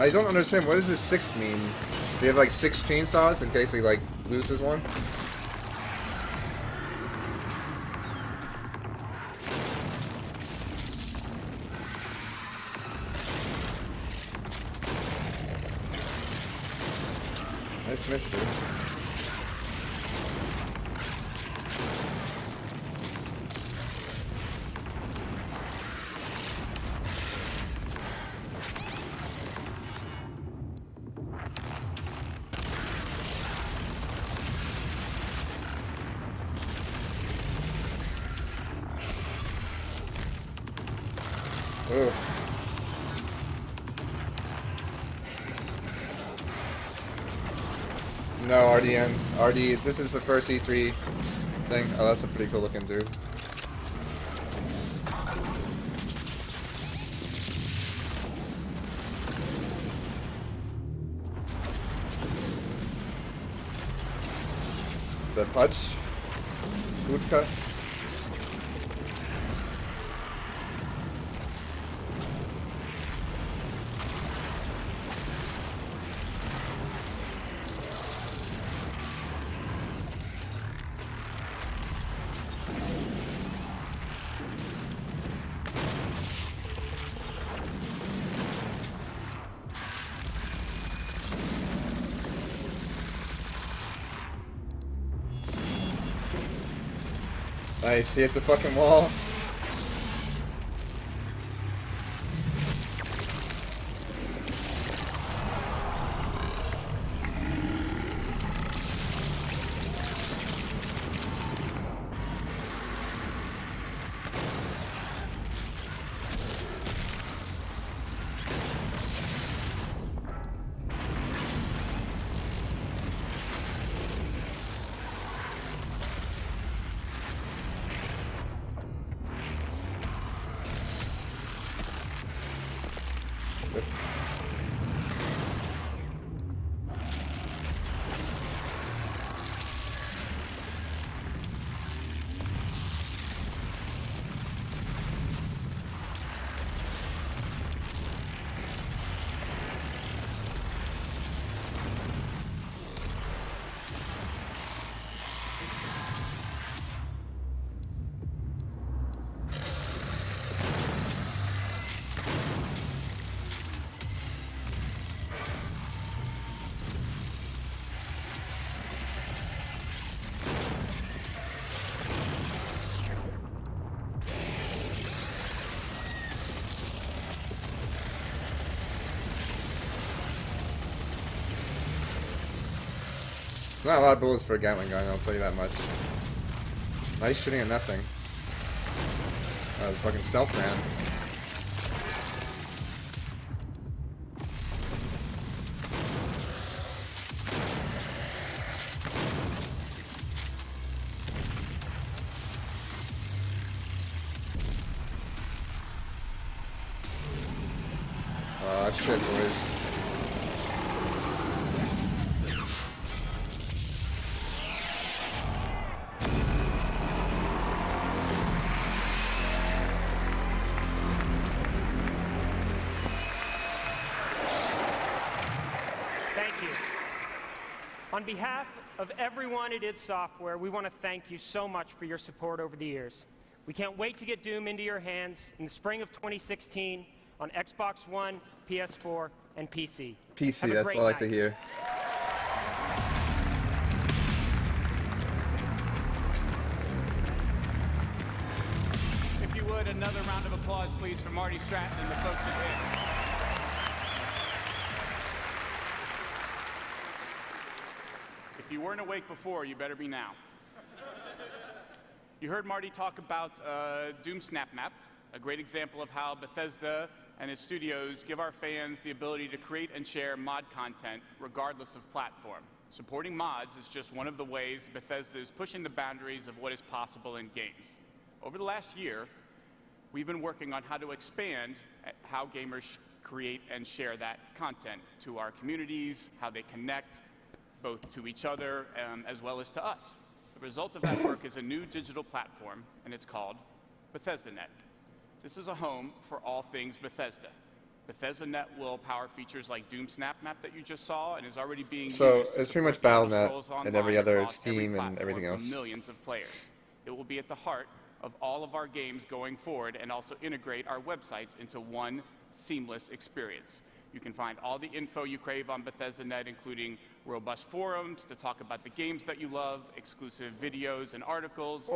I don't understand. What does this 6 mean? Do you have like 6 chainsaws in case he like loses one? Nice mystery. Ugh. No, RDN. RD, this is the first E3 thing. Oh, that's a pretty cool looking dude. Is that Pudge? Goofed? Nice, he hit the fucking wall. Not a lot of bullets for a Gatling gun, I'll tell you that much. Nice shooting at nothing. The fucking stealth man. Oh shit, boys. On behalf of everyone at id Software, we want to thank you so much for your support over the years. We can't wait to get Doom into your hands in the spring of 2016 on Xbox One, PS4, and PC. PC, that's what I like to hear. If you would, another round of applause, please, for Marty Stratton and the folks at id. If you weren't awake before, you better be now. You heard Marty talk about Doom Snap Map, a great example of how Bethesda and its studios give our fans the ability to create and share mod content regardless of platform. Supporting mods is just one of the ways Bethesda is pushing the boundaries of what is possible in games. Over the last year, we've been working on how to expand how gamers create and share that content to our communities, how they connect, both to each other as well as to us. The result of that work is a new digital platform, and it's called BethesdaNet. This is a home for all things Bethesda. BethesdaNet will power features like Doom Snap Map that you just saw, and is already being used So to it's pretty much support BattleNet and every other Steam every and everything platform else. for millions of players. It will be at the heart of all of our games going forward, and also integrate our websites into one seamless experience. You can find all the info you crave on BethesdaNet, including robust forums to talk about the games that you love, exclusive videos and articles,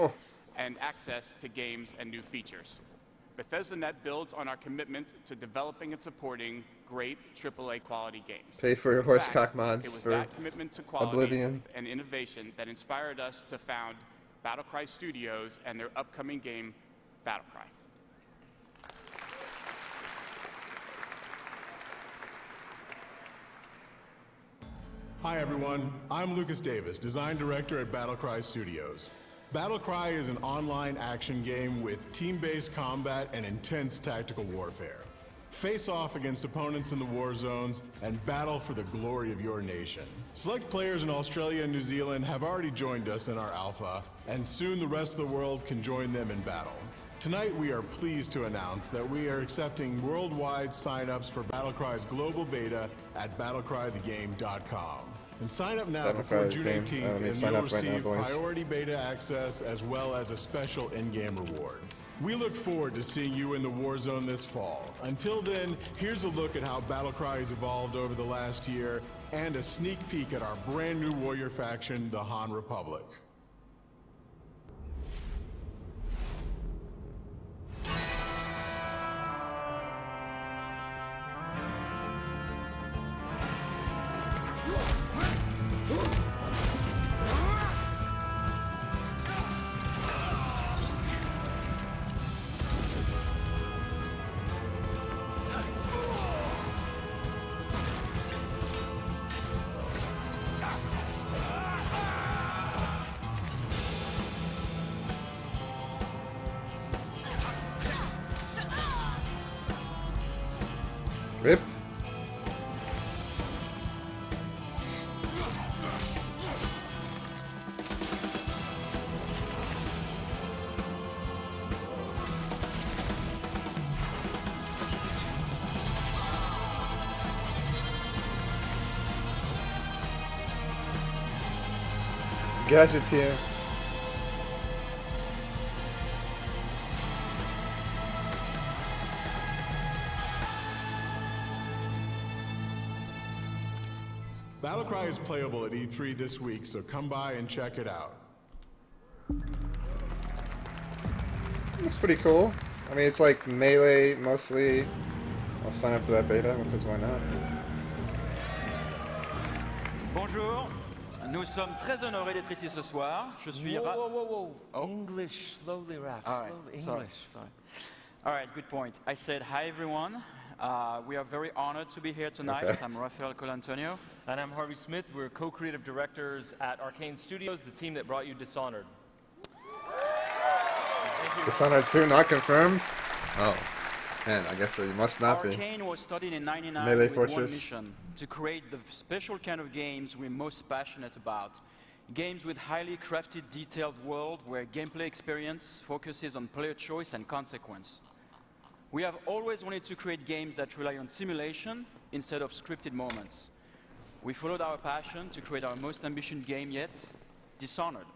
and access to games and new features. BethesdaNet builds on our commitment to developing and supporting great AAA quality games. Pay for your horsecock mods it was for that commitment to quality Oblivion. and innovation that inspired us to found Battlecry Studios and their upcoming game, Battlecry. Hi everyone, I'm Lucas Davis, Design Director at Battlecry Studios. Battlecry is an online action game with team-based combat and intense tactical warfare. Face off against opponents in the war zones and battle for the glory of your nation. Select players in Australia and New Zealand have already joined us in our alpha, and soon the rest of the world can join them in battle. Tonight we are pleased to announce that we are accepting worldwide sign-ups for Battlecry's global beta at battlecrythegame.com. And sign up now before June 18th and you'll receive priority beta access as well as a special in-game reward. We look forward to seeing you in the war zone this fall. Until then, here's a look at how Battlecry has evolved over the last year and a sneak peek at our brand new warrior faction, the Han Republic. Rip. Gadgets here. Battlecry is playable at E3 this week, so come by and check it out. Looks pretty cool. I mean, it's like melee mostly. I'll sign up for that beta because why not? Bonjour, nous sommes très honorés d'être ici ce soir. Je suis Whoa. English, slowly, Raph. All right, Slowly. sorry. All right, good point. I said hi, everyone. We are very honored to be here tonight. Okay. I'm Rafael Colantonio. And I'm Harvey Smith. We're co-creative directors at Arcane Studios, the team that brought you Dishonored. Dishonored 2 not confirmed? Oh. Man, I guess it must not be. Arcane was started in '99 Melee with Fortress. one mission, to create the special kind of games we're most passionate about. Games with highly crafted, detailed world where gameplay experience focuses on player choice and consequence. We have always wanted to create games that rely on simulation instead of scripted moments. We followed our passion to create our most ambitious game yet, Dishonored.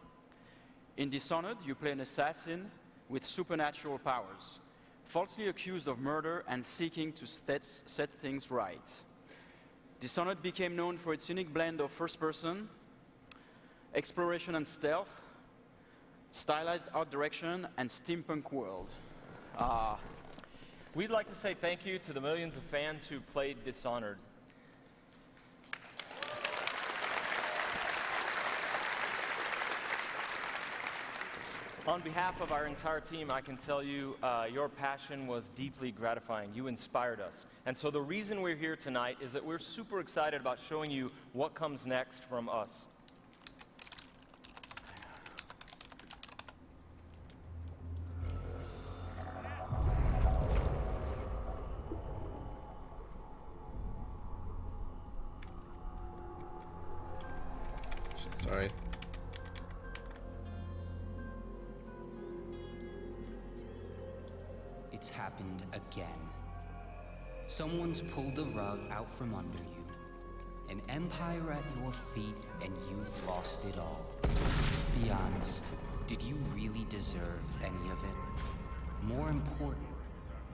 In Dishonored, you play an assassin with supernatural powers, falsely accused of murder and seeking to set things right. Dishonored became known for its unique blend of first-person, exploration and stealth, stylized art direction, and steampunk world. We'd like to say thank you to the millions of fans who played Dishonored. On behalf of our entire team, I can tell you your passion was deeply gratifying. You inspired us. And so the reason we're here tonight is that we're super excited about showing you what comes next from us. Sorry. It's happened again. Someone's pulled the rug out from under you. An empire at your feet, and you've lost it all. Be honest, did you really deserve any of it? More important,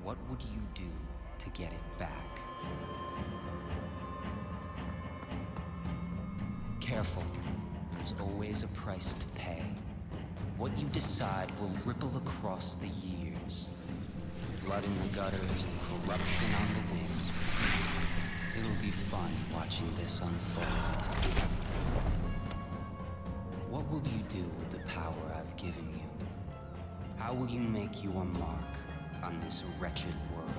what would you do to get it back? Careful. There's always a price to pay. What you decide will ripple across the years. Blood in the gutters and corruption on the wind. It'll be fun watching this unfold. What will you do with the power I've given you? How will you make your mark on this wretched world?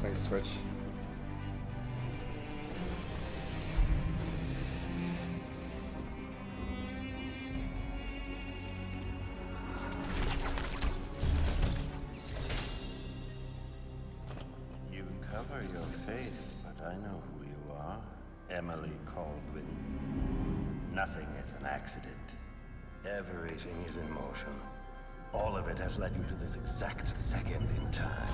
Thanks, Twitch. You cover your face, but I know who you are. Emily Caldwin. Nothing is an accident. Everything is in motion. All of it has led you to this exact second in time.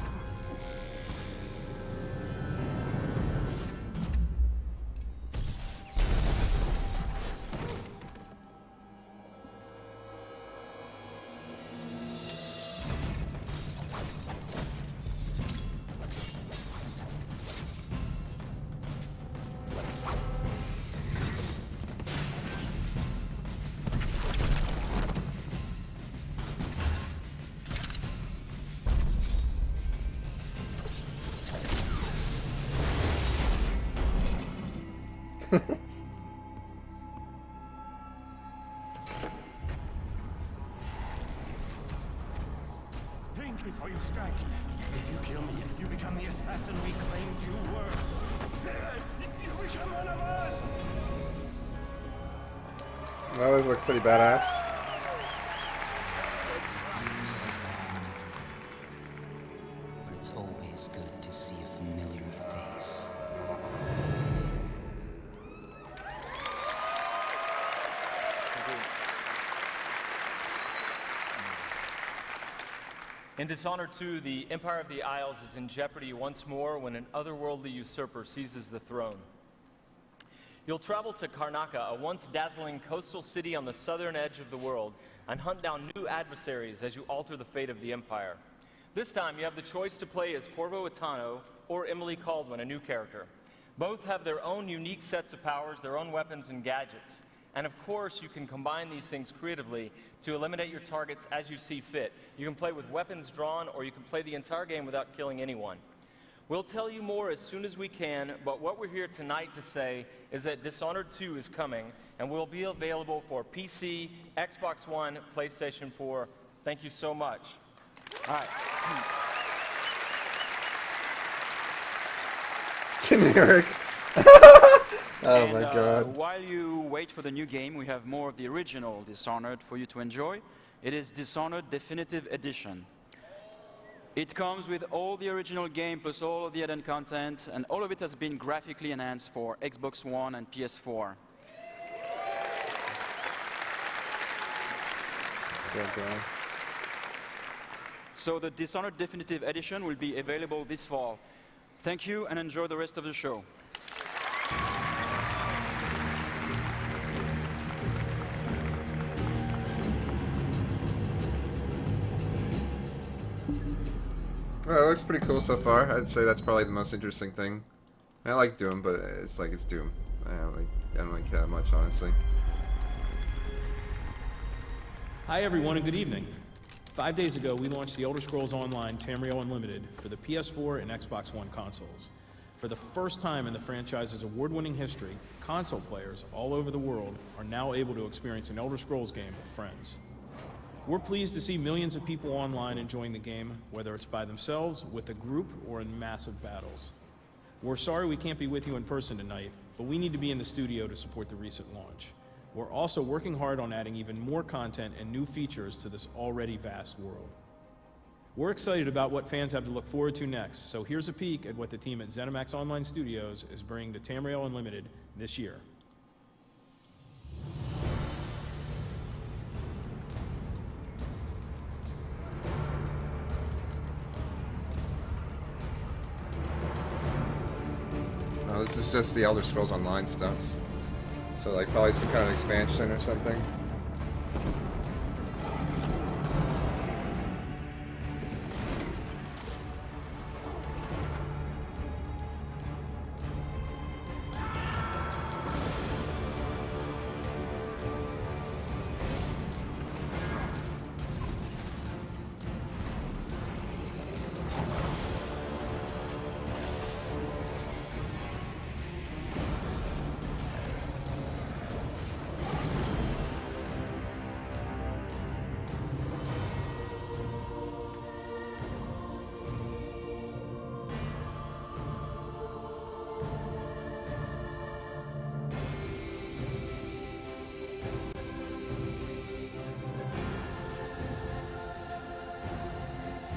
before you strike. If you kill me, you become the assassin we claimed you were. You become one of us! Well, those look pretty badass. But it's always good to see a familiar face. In Dishonored 2, the Empire of the Isles is in jeopardy once more when an otherworldly usurper seizes the throne. You'll travel to Karnaca, a once dazzling coastal city on the southern edge of the world, and hunt down new adversaries as you alter the fate of the Empire. This time, you have the choice to play as Corvo Attano or Emily Caldwin, a new character. Both have their own unique sets of powers, their own weapons and gadgets. And of course, you can combine these things creatively to eliminate your targets as you see fit. You can play with weapons drawn, or you can play the entire game without killing anyone. We'll tell you more as soon as we can, but what we're here tonight to say is that Dishonored 2 is coming, and will be available for PC, Xbox One, PlayStation 4. Thank you so much. All right. Generic. Oh my god. While you wait for the new game, we have more of the original Dishonored for you to enjoy. It is Dishonored Definitive Edition. It comes with all the original game plus all of the added content, and all of it has been graphically enhanced for Xbox One and PS4. So the Dishonored Definitive Edition will be available this fall. Thank you and enjoy the rest of the show. Well, it looks pretty cool so far. I'd say that's probably the most interesting thing. I like Doom, but it's like it's Doom. I don't really care that much, honestly. Hi everyone and good evening. 5 days ago, we launched The Elder Scrolls Online Tamriel Unlimited for the PS4 and Xbox One consoles. For the first time in the franchise's award-winning history, console players all over the world are now able to experience an Elder Scrolls game with friends. We're pleased to see millions of people online enjoying the game, whether it's by themselves, with a group, or in massive battles. We're sorry we can't be with you in person tonight, but we need to be in the studio to support the recent launch. We're also working hard on adding even more content and new features to this already vast world. We're excited about what fans have to look forward to next, so here's a peek at what the team at ZeniMax Online Studios is bringing to Tamriel Unlimited this year. No, this is just the Elder Scrolls Online stuff. So like probably some kind of expansion or something.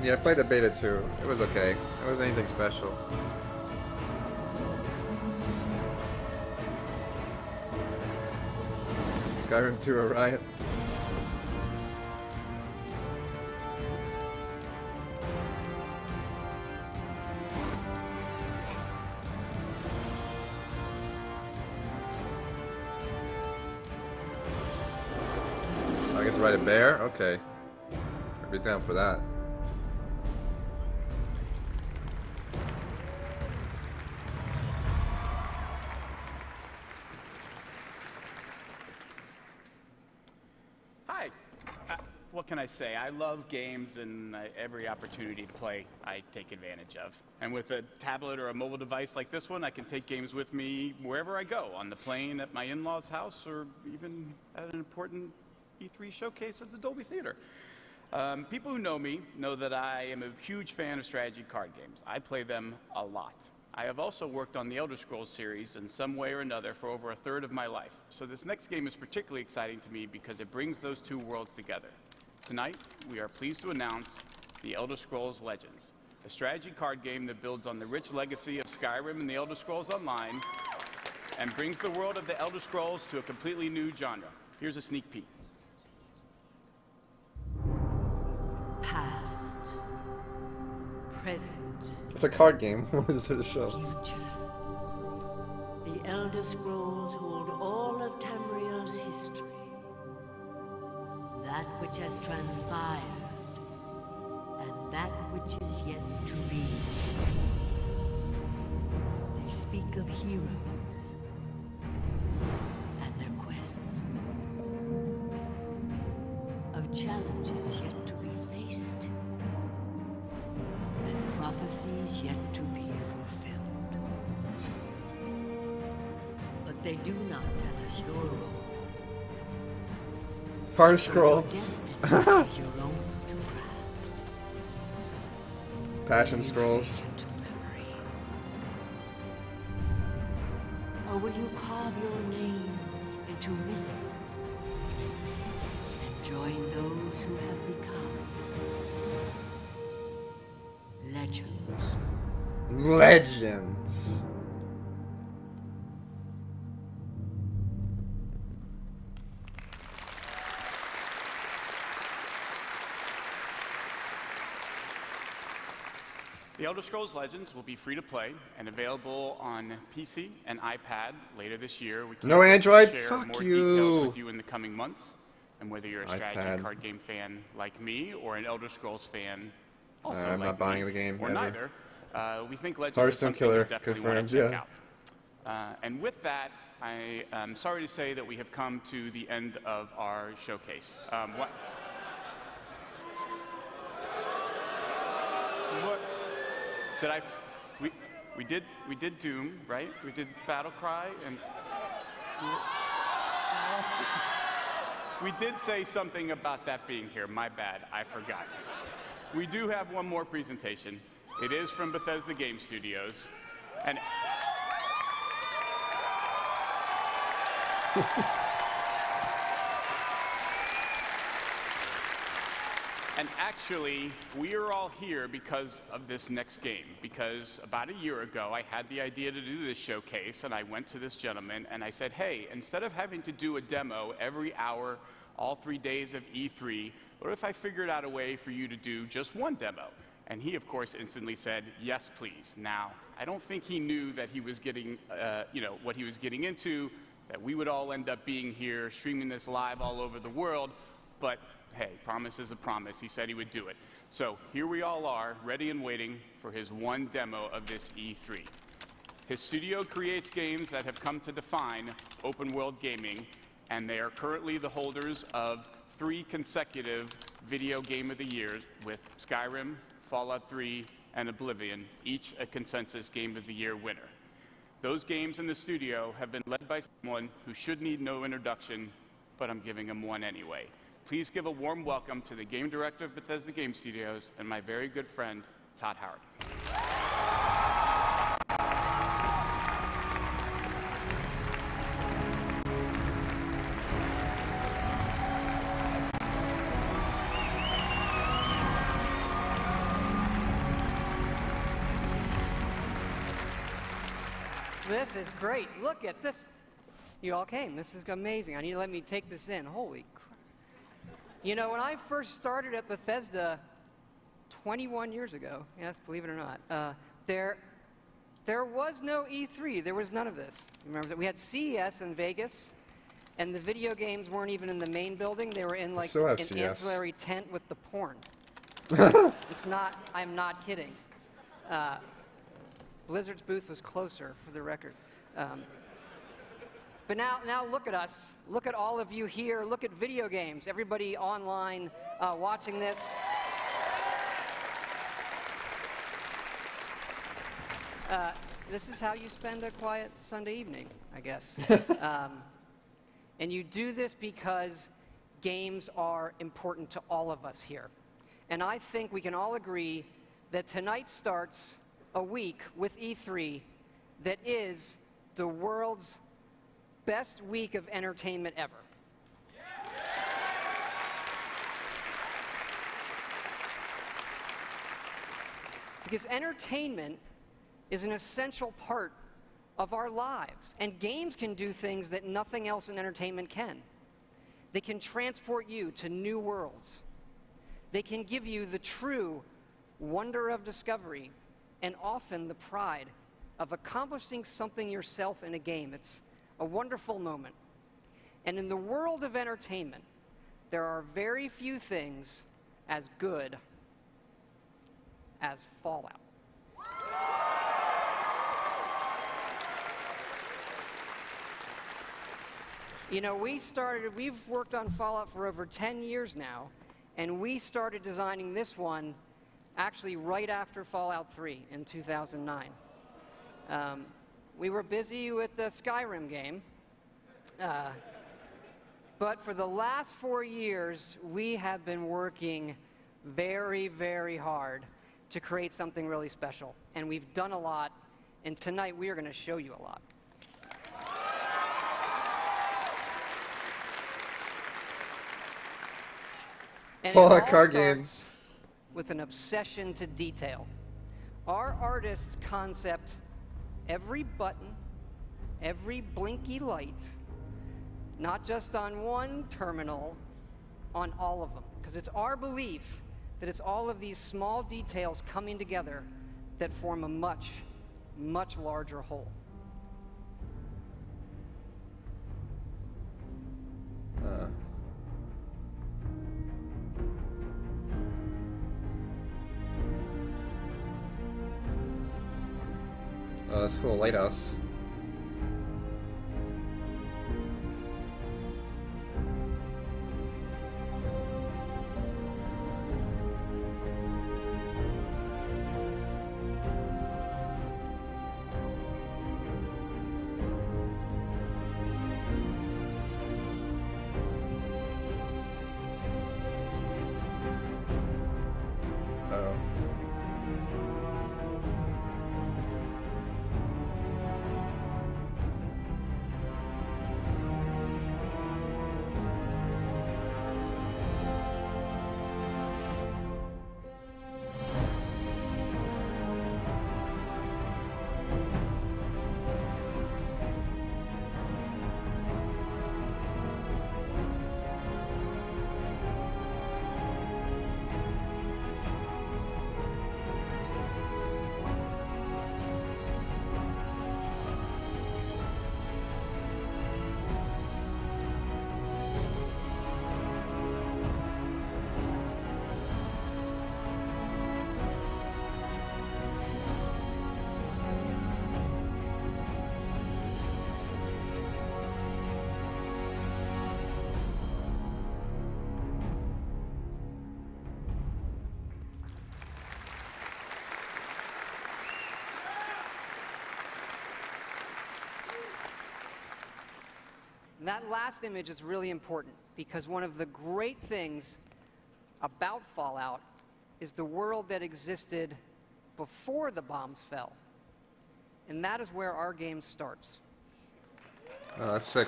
Yeah, I played the beta too. It was okay. It wasn't anything special. Skyrim 2 a riot. I get to ride a bear? Okay. I'd be down for that. What can I say? I love games, and every opportunity to play I take advantage of. And with a tablet or a mobile device like this one, I can take games with me wherever I go, on the plane, at my in-laws' house, or even at an important E3 showcase at the Dolby Theater. People who know me know that I am a huge fan of strategy card games. I play them a lot. I have also worked on the Elder Scrolls series in some way or another for over a third of my life. So this next game is particularly exciting to me because it brings those two worlds together. Tonight, we are pleased to announce the Elder Scrolls Legends, a strategy card game that builds on the rich legacy of Skyrim and the Elder Scrolls Online and brings the world of the Elder Scrolls to a completely new genre. Here's a sneak peek. Past, present, It's a card game. What is it a show? future. The Elder Scrolls hold all of Tamriel's history. That which has transpired, and that which is yet to be. They speak of heroes and their quests, of challenges yet to be faced, and prophecies yet to be fulfilled. But they do not tell us your role. Hard scroll. Your destiny is your own to craft. Passion scrolls. Or will you carve your name into myth and join those who have become legends? Legends. The Elder Scrolls Legends will be free to play and available on PC and iPad later this year. We can't No Android? share Fuck more you. details with you in the coming months. And whether you're a strategy iPad. card game fan like me or an Elder Scrolls fan also I'm like not buying me, the game, or ever. neither, we think Legends is Hearthstone something you Killer, definitely confirmed, want to check yeah. out. And with that, I am sorry to say that we have come to the end of our showcase. What did I? We did Doom, right? We did Battle Cry, and we did say something about that being here. My bad, I forgot. We do have one more presentation. It is from Bethesda Game Studios, and And actually, we are all here because of this next game. Because about a year ago, I had the idea to do this showcase, and I went to this gentleman and I said, hey, instead of having to do a demo every hour, all 3 days of E3, what if I figured out a way for you to do just one demo? And he, of course, instantly said, yes, please. Now, I don't think he knew that he was getting, what he was getting into, that we would all end up being here, streaming this live all over the world, but hey, promise is a promise. He said he would do it. So here we all are, ready and waiting for his one demo of this E3. His studio creates games that have come to define open world gaming, and they are currently the holders of 3 consecutive Video Game of the Years with Skyrim, Fallout 3, and Oblivion, each a consensus Game of the Year winner. Those games in the studio have been led by someone who should need no introduction, but I'm giving him one anyway. Please give a warm welcome to the game director of Bethesda Game Studios and my very good friend, Todd Howard. This is great. Look at this. You all came. This is amazing. I need to let me take this in. Holy crap. You know, when I first started at Bethesda 21 years ago, yes, believe it or not, there was no E3. There was none of this. Remember that we had CES in Vegas, and the video games weren't even in the main building. They were in like an ancillary tent with the porn. It's not. I'm not kidding. Blizzard's booth was closer, for the record. But now look at us. Look at all of you here. Look at video games. Everybody online watching this. This is how you spend a quiet Sunday evening, I guess. And you do this because games are important to all of us here. And I think we can all agree that tonight starts a week with E3 that is the world's best week of entertainment ever. Because entertainment is an essential part of our lives, and games can do things that nothing else in entertainment can. They can transport you to new worlds. They can give you the true wonder of discovery and often the pride of accomplishing something yourself in a game. It's a wonderful moment. And in the world of entertainment, there are very few things as good as Fallout. You know, we've worked on Fallout for over 10 years now, and we started designing this one actually right after Fallout 3 in 2009. We were busy with the Skyrim game, but for the last 4 years, we have been working very, very hard to create something really special. And we've done a lot, and tonight we are going to show you a lot. And Fallout card game. With an obsession to detail. Our artists concept every button, every blinky light, not just on one terminal, on all of them. Because it's our belief that it's all of these small details coming together that form a much, much larger whole. Oh, that's cool, lighthouse. That last image is really important because one of the great things about Fallout is the world that existed before the bombs fell. And that is where our game starts. Oh, that's sick.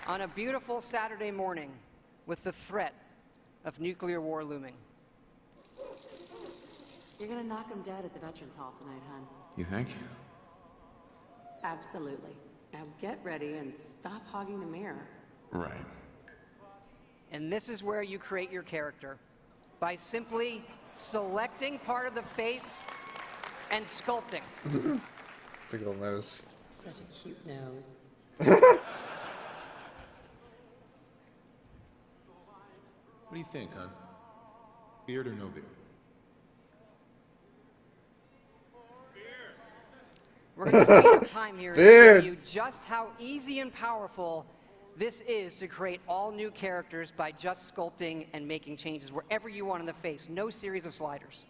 On a beautiful Saturday morning with the threat of nuclear war looming. You're gonna knock him dead at the Veterans Hall tonight, hon. You think? Absolutely. Now get ready and stop hogging the mirror. Right. And this is where you create your character. By simply selecting part of the face and sculpting. Big old nose. Such a cute nose. What do you think, hon? Beard or no beard? We're going to spend time here to show you just how easy and powerful this is to create all new characters by just sculpting and making changes wherever you want in the face. No series of sliders.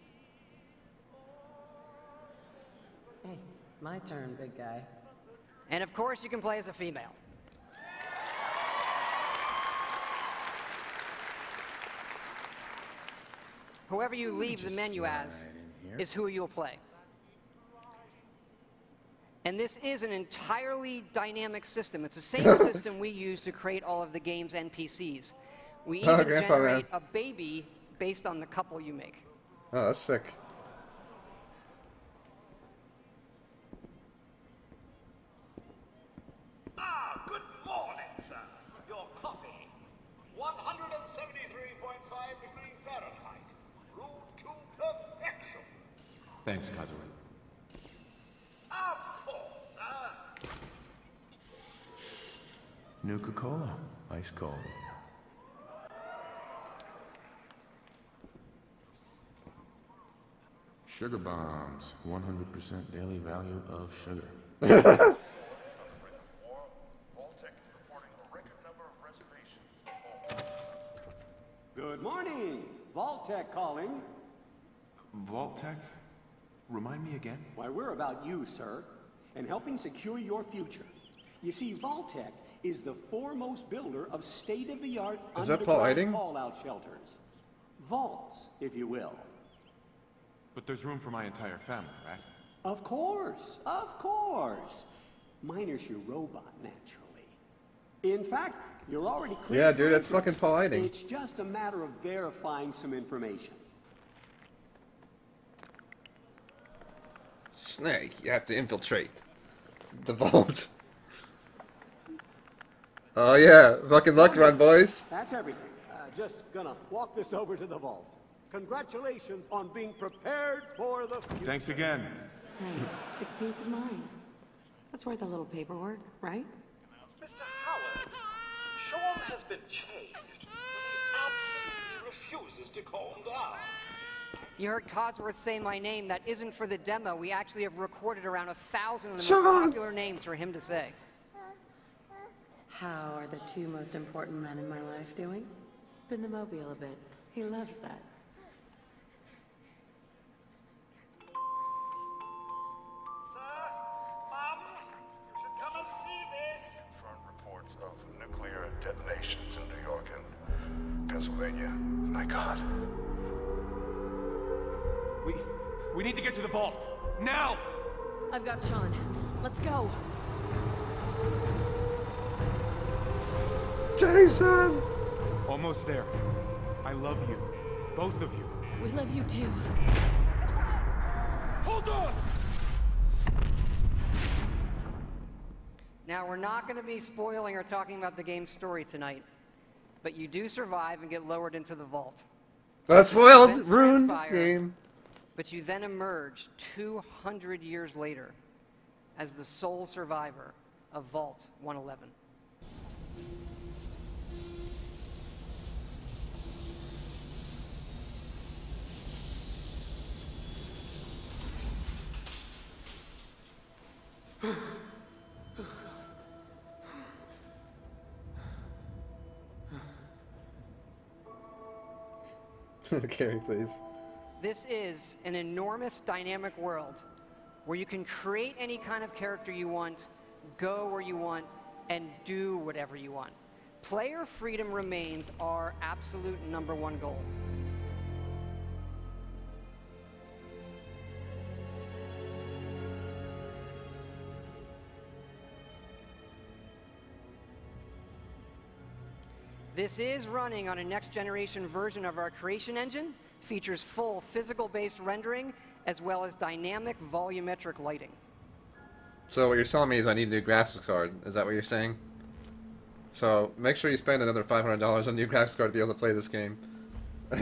Hey, my turn, big guy. And of course, you can play as a female. Whoever you leave the menu as is who you'll play. And this is an entirely dynamic system. It's the same system we use to create all of the game's NPCs. We even generate a baby based on the couple you make. Oh, that's sick. Ah, good morning, sir. Your coffee. 173.5 degrees Fahrenheit. Brewed to perfection. Thanks, Kazuya. Of course, sir. Nuka-Cola. Ice cold. Sugar bombs. 100% daily value of sugar. Good morning. Vault-Tec calling. Vault-Tec? Remind me again? Why, we're about you, sir, and helping secure your future. You see, Vault-Tec is the foremost builder of state-of-the-art underground fallout shelters. Vaults, if you will. But there's room for my entire family, right? Of course, of course. Minus your robot, naturally. In fact, you're already clear. Yeah, dude, that's fucking Paul Eiding. It's just a matter of verifying some information. Snake, you have to infiltrate the vault. Oh yeah, fucking luck run, boys. That's everything. Just gonna walk this over to the vault. Congratulations on being prepared for the future. Thanks again. Hey, it's peace of mind. That's worth a little paperwork, right? Mr. Howard, Sean has been changed, but he absolutely refuses to calm down. You heard Codsworth say my name. That isn't for the demo. We actually have recorded around 1,000 of the most popular names for him to say. How are the two most important men in my life doing? Spin the mobile a bit. He loves that. Sir, Mom, you should come and see this. Confirmed reports of nuclear detonations in New York and Pennsylvania. My God. We need to get to the vault. Now! I've got Sean. Let's go. Jason! Almost there. I love you. Both of you. We love you too. Hold on! Now, we're not going to be spoiling or talking about the game's story tonight, but you do survive and get lowered into the vault. That's spoiled! Ruined game. But you then emerge 200 years later as the sole survivor of Vault 111. Carrie, please. This is an enormous dynamic world where you can create any kind of character you want, go where you want, and do whatever you want. Player freedom remains our absolute #1 goal. This is running on a next-generation version of our creation engine, features full physical-based rendering, as well as dynamic volumetric lighting. So what you're telling me is I need a new graphics card. Is that what you're saying? So make sure you spend another $500 on a new graphics card to be able to play this game. As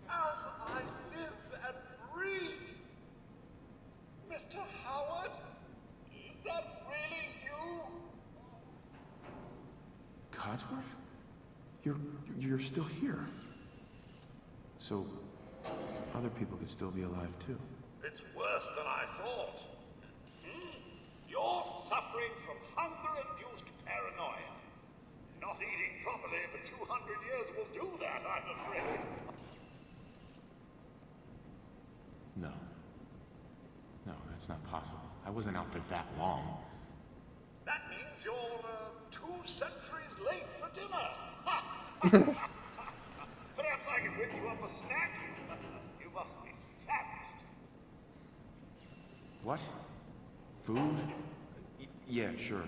I live and breathe. Mr. Howard, is that really you? Codsworth? You're still here. So, other people could still be alive too. It's worse than I thought. You're suffering from hunger-induced paranoia. Not eating properly for 200 years will do that, I'm afraid. No. No, that's not possible. I wasn't out for that long. That means you're 2 centuries late for dinner. Perhaps I can whip you up a snack? You must be famished. What? Food? Yeah, sure.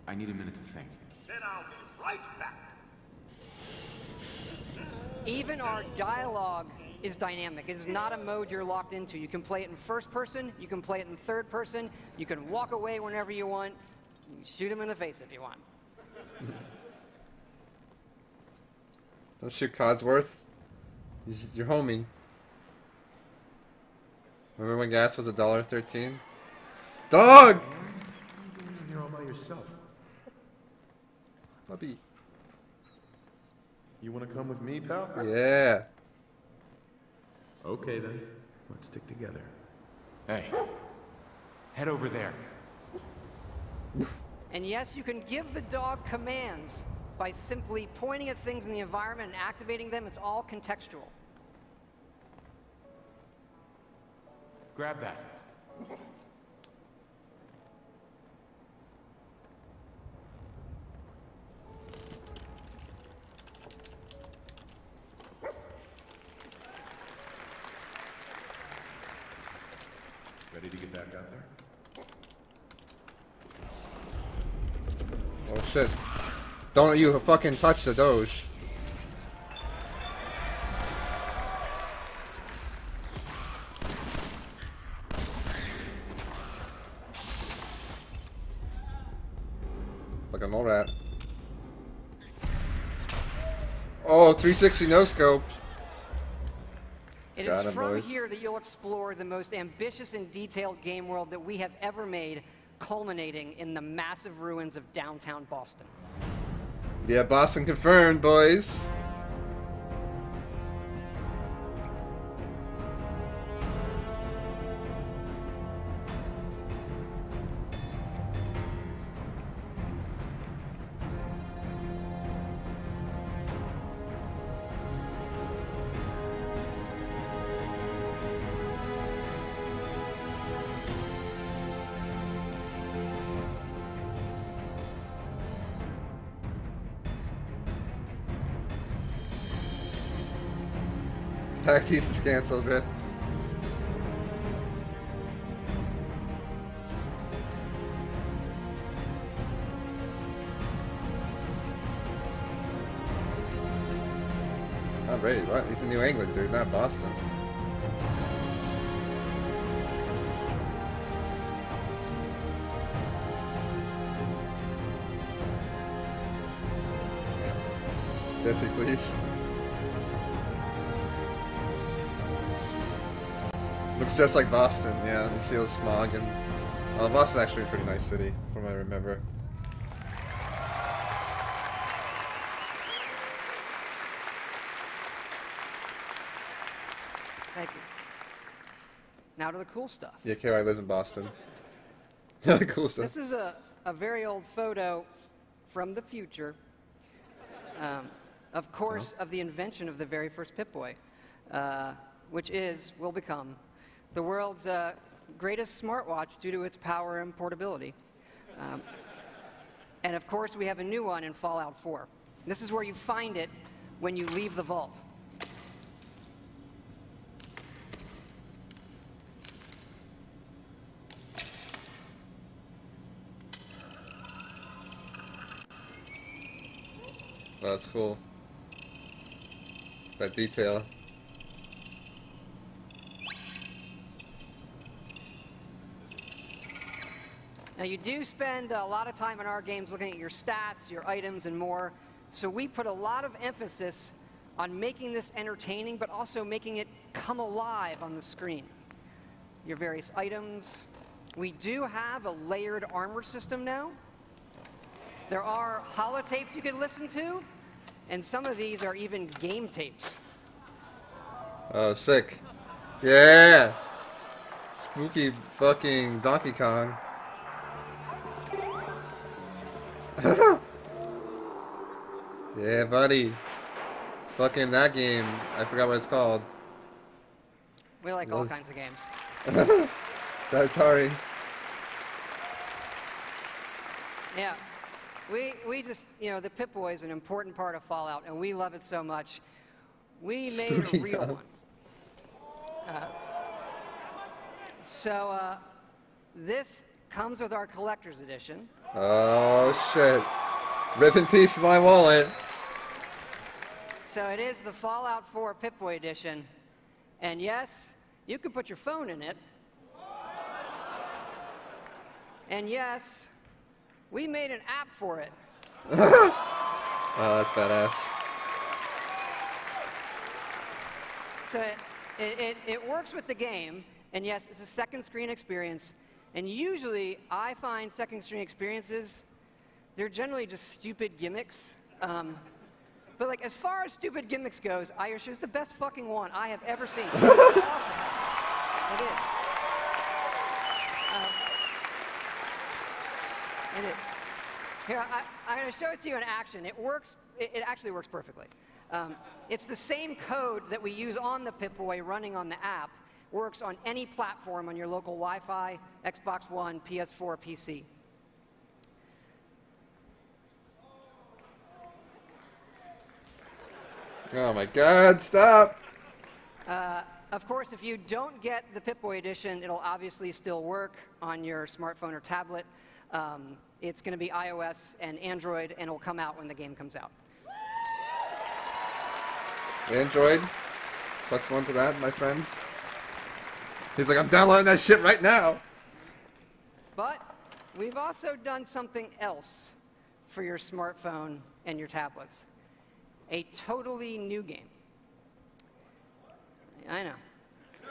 I need a minute to think. Then I'll be right back. Even our dialogue is dynamic. It is not a mode you're locked into. You can play it in first person, you can play it in third person, you can walk away whenever you want, you can shoot him in the face if you want. Don't shoot Codsworth. He's your homie. Remember when gas was $1.13? Dog! You're here all by yourself. Puppy. You want to come with me, pal? Yeah. Okay then. Let's stick together. Hey. Head over there. And yes, you can give the dog commands by simply pointing at things in the environment and activating them. It's all contextual. Grab that. Ready to get back out there? Oh shit. Don't you fucking touch the Doge. Like a mole rat. Oh, 360 no scope. It is from here that you'll explore the most ambitious and detailed game world that we have ever made, culminating in the massive ruins of downtown Boston. Yeah, Boston confirmed, boys. PAX East is canceled, bro. Not ready, what? He's in New England, dude, not Boston. Jesse, please. Looks just like Boston, yeah. You see the smog and Boston's actually a pretty nice city, from what I remember. Thank you. Now to the cool stuff. Yeah, KY lives in Boston. The cool stuff. This is a very old photo from the future, of course, of the invention of the very first Pip-Boy, which will become the world's greatest smartwatch due to its power and portability. And of course, we have a new one in Fallout 4. This is where you find it when you leave the vault. Oh, that's cool. That detail. Now, you do spend a lot of time in our games looking at your stats, your items, and more. So we put a lot of emphasis on making this entertaining, but also making it come alive on the screen. Your various items. We do have a layered armor system now. There are holotapes you can listen to, and some of these are even game tapes. Oh, sick. Yeah! Spooky fucking Donkey Kong. Yeah, buddy. Fucking that game. I forgot what it's called. We like all kinds of games. That Atari. Yeah. We just, you know, the Pip-Boy is an important part of Fallout, and we love it so much. We made Spooky a real cop. one. So this comes with our collector's edition. Oh shit. Rip in peace my wallet. So it is the Fallout 4 Pip-Boy edition. And yes, you can put your phone in it. And yes, we made an app for it. Oh, that's badass. So it works with the game, and yes, it's a second screen experience. And usually, I find second screen experiences, they're generally just stupid gimmicks. But like, as far as stupid gimmicks goes, I assure it's the best fucking one I have ever seen. It's awesome. It is. It is. Here, I'm going to show it to you in action. It works. It actually works perfectly. It's the same code that we use on the Pip-Boy running on the app. Works on any platform on your local Wi-Fi, Xbox One, PS4, PC. Oh my god, stop! Of course, if you don't get the Pip-Boy edition, it'll obviously still work on your smartphone or tablet. It's going to be iOS and Android, and it'll come out when the game comes out. Android, +1 to that, my friend. He's like, I'm downloading that shit right now. But we've also done something else for your smartphone and your tablets. A totally new game. I know.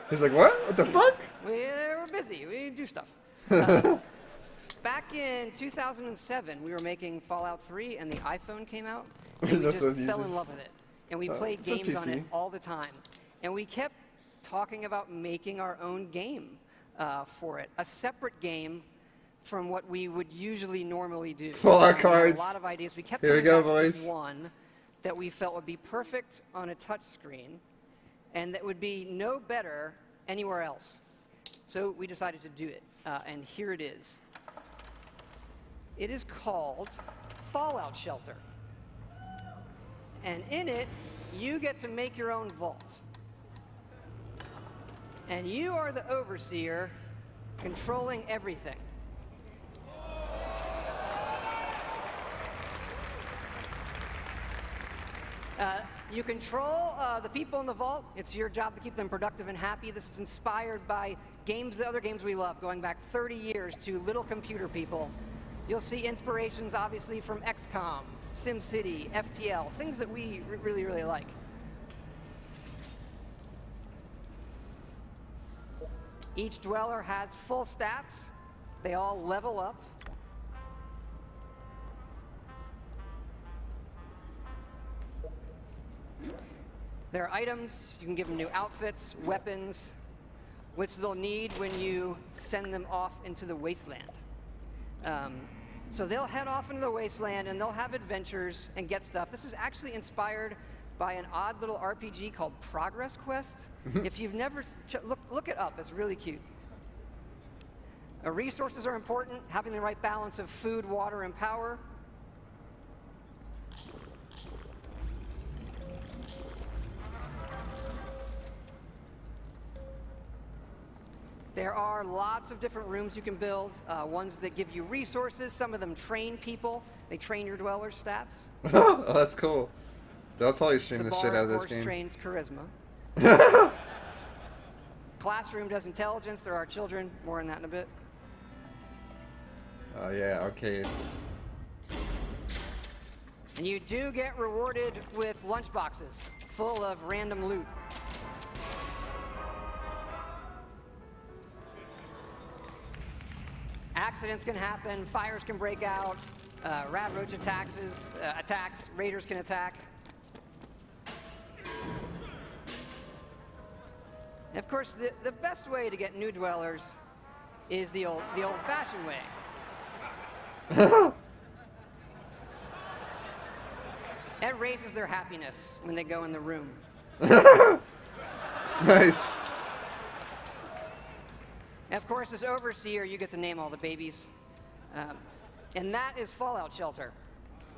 He's like, what? What the fuck? We're busy. We do stuff. Back in 2007, we were making Fallout 3, and the iPhone came out. And we just fell in love with it. And we played games on it all the time. And we kept talking about making our own game for it. A separate game from what we would usually normally do. Fallout cards. A lot of ideas. We kept Here we go, coming back to boys. this one that we felt would be perfect on a touch screen and that would be no better anywhere else. So we decided to do it, and here it is. It is called Fallout Shelter. And in it, you get to make your own vault. And you are the overseer controlling everything. You control the people in the vault. It's your job to keep them productive and happy. This is inspired by games, the other games we love, going back 30 years to Little Computer People. You'll see inspirations, obviously, from XCOM, SimCity, FTL, things that we really, really like. Each dweller has full stats. They all level up. There are items, you can give them new outfits, weapons, which they'll need when you send them off into the wasteland. So they'll head off into the wasteland and they'll have adventures and get stuff. This is actually inspired by an odd little RPG called Progress Quest. If you've never, look it up, it's really cute. Resources are important, having the right balance of food, water, and power. There are lots of different rooms you can build, ones that give you resources. Some of them train people. They train your dwellers' stats. Oh, that's cool. They'll totally stream the shit out of this game. The bar, of course, trains charisma. Classroom does intelligence. There are children. More on that in a bit. Oh, yeah, arcade. And you do get rewarded with lunchboxes full of random loot. Accidents can happen, fires can break out, rat roach attacks, raiders can attack. And of course, the best way to get new dwellers is the old-fashioned way. That raises their happiness when they go in the room. Nice. And of course, as overseer, you get to name all the babies. And that is Fallout Shelter.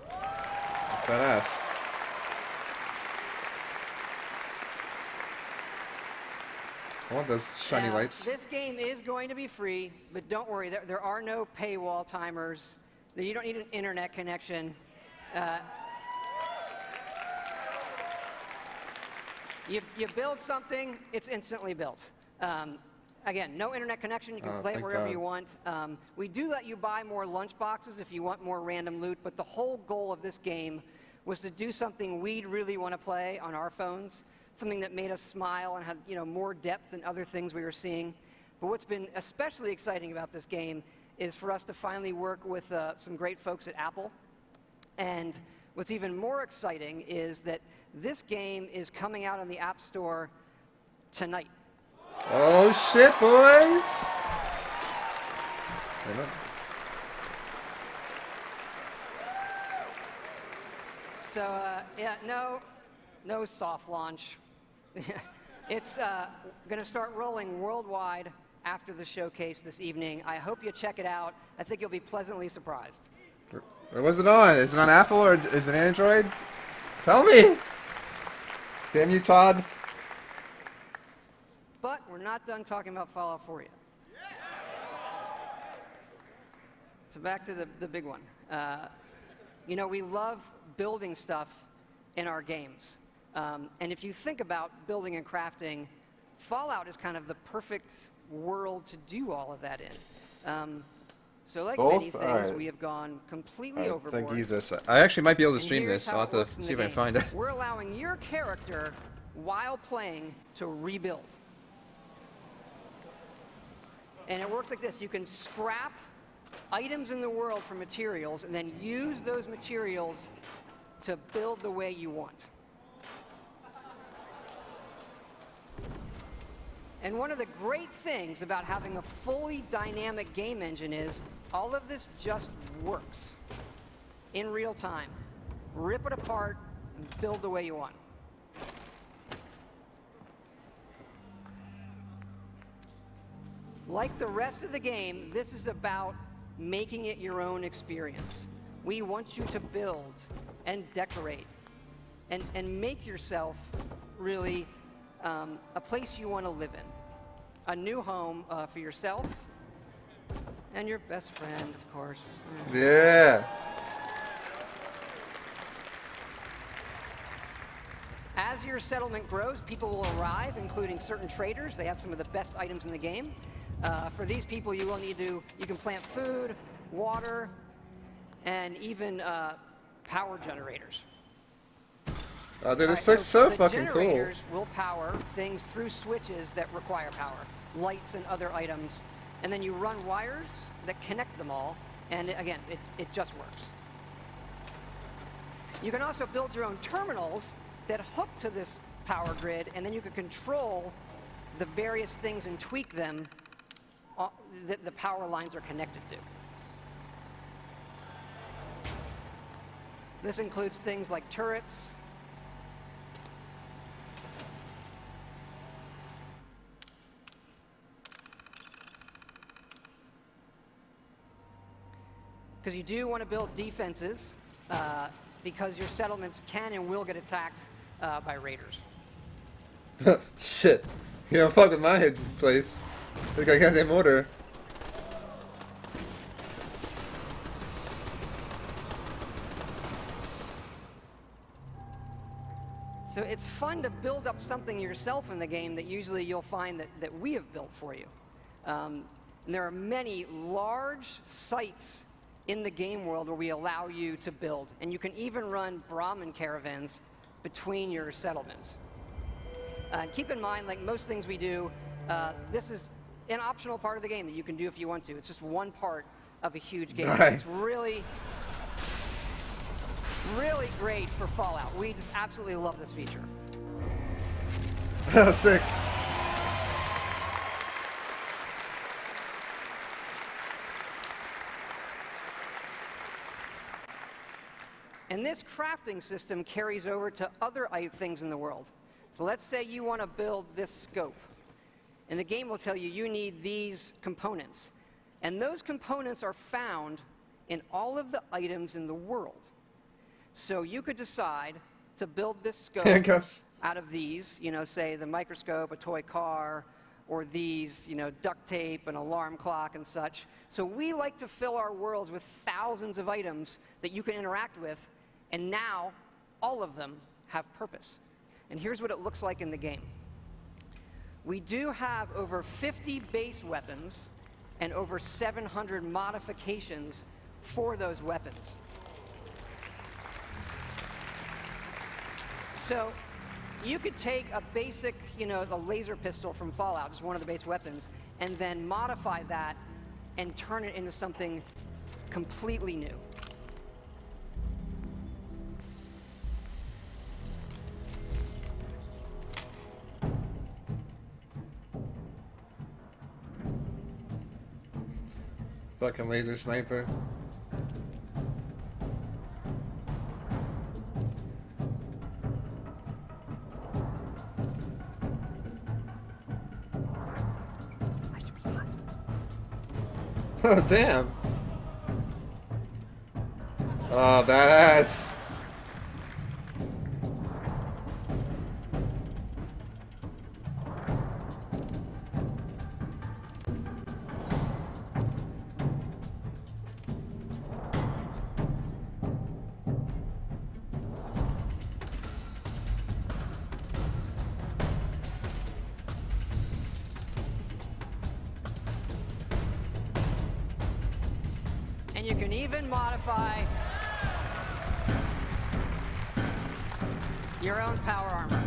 That's badass. I want those shiny lights. This game is going to be free, but don't worry, there are no paywall timers. You don't need an internet connection. You build something, it's instantly built. Again, no internet connection. You can play it wherever you want. We do let you buy more lunch boxes if you want more random loot, but the whole goal of this game was to do something we'd really want to play on our phones, something that made us smile and had more depth than other things we were seeing. But what's been especially exciting about this game is for us to finally work with some great folks at Apple. And what's even more exciting is that this game is coming out on the App Store tonight. Oh shit, boys! So, yeah, no soft launch. It's going to start rolling worldwide after the showcase this evening. I hope you check it out. I think you'll be pleasantly surprised. Where was it on? Is it on Apple or is it Android? Tell me! Damn you, Todd. But we're not done talking about Fallout 4 yet. So back to the big one. We love building stuff in our games. And if you think about building and crafting, Fallout is kind of the perfect world to do all of that in. So like many things, we have gone completely overboard. Thank Jesus. I actually might be able to stream this. I'll have to see if I can find it. We're allowing your character, while playing, to rebuild. And it works like this. You can scrap items in the world for materials and then use those materials to build the way you want. And one of the great things about having a fully dynamic game engine is all of this just works in real time. Rip it apart and build the way you want. Like the rest of the game, this is about making it your own experience. We want you to build and decorate and make yourself really a place you want to live in. A new home for yourself and your best friend, of course. Yeah. As your settlement grows, people will arrive, including certain traders. They have some of the best items in the game. For these people, you can plant food, water, and even power generators. Oh, dude, this looks so fucking cool. Generators will power things through switches that require power, lights and other items, and then you run wires that connect them all, and again, it just works. You can also build your own terminals that hook to this power grid, and then you can control the various things and tweak them that the power lines are connected to. This includes things like turrets, because you do want to build defenses because your settlements can and will get attacked by raiders. Shit. You don't fuck with my place. Look, I got that motor. So it's fun to build up something yourself in the game that usually you'll find that we have built for you. And there are many large sites in the game world where we allow you to build. And you can even run Brahmin caravans between your settlements. Keep in mind, like most things we do, this is an optional part of the game that you can do if you want to. It's just one part of a huge game. Right. It's really, really great for Fallout. We just absolutely love this feature. Sick. And this crafting system carries over to other things in the world. So let's say you want to build this scope. And the game will tell you you need these components. And those components are found in all of the items in the world. So you could decide to build this scope Handcuffs. out of these, you know, say the microscope, a toy car, or these, you know, duct tape, an alarm clock and such. So we like to fill our worlds with thousands of items that you can interact with, and now all of them have purpose. And here's what it looks like in the game. We do have over 50 base weapons and over 700 modifications for those weapons. So you could take a basic, you know, a laser pistol from Fallout, just one of the base weapons, and then modify that and turn it into something completely new. Fucking laser sniper. Oh, damn. Oh, badass. And you can even modify your own power armor.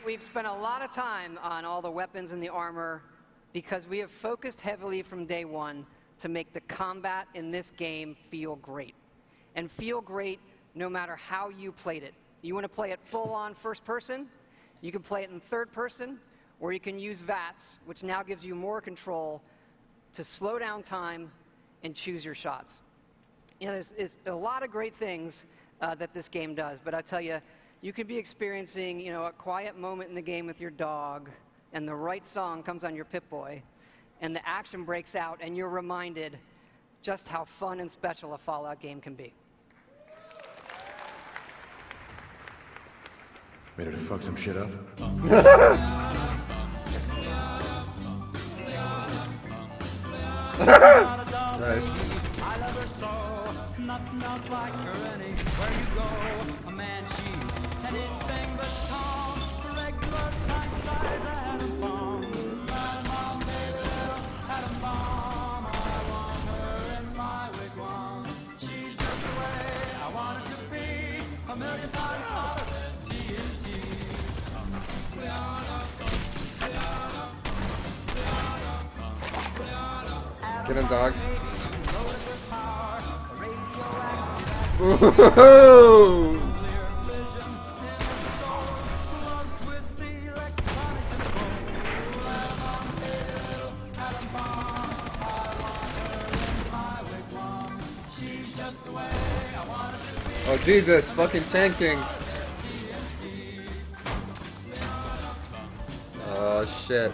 We've spent a lot of time on all the weapons and the armor because we have focused heavily from day one to make the combat in this game feel great. And feel great no matter how you played it. You want to play it full-on first person, you can play it in third person, or you can use VATS, which now gives you more control to slow down time and choose your shots. You know, there's a lot of great things that this game does, but I tell you, you could be experiencing, you know, a quiet moment in the game with your dog, and the right song comes on your Pip-Boy, and the action breaks out, and you're reminded just how fun and special a Fallout game can be. Ready to fuck some shit up? Nice. I love her so, nothing else like her anywhere you go. A man, she's anything but calm, the regular kind size atom bomb. Atom bomb, baby, little atom bomb. I want her in my wigwam. She's just the way I want it to be, a million times hotter than TNT. Get him, dog. Woohoo! Oh Jesus, fucking Sand King. Oh shit.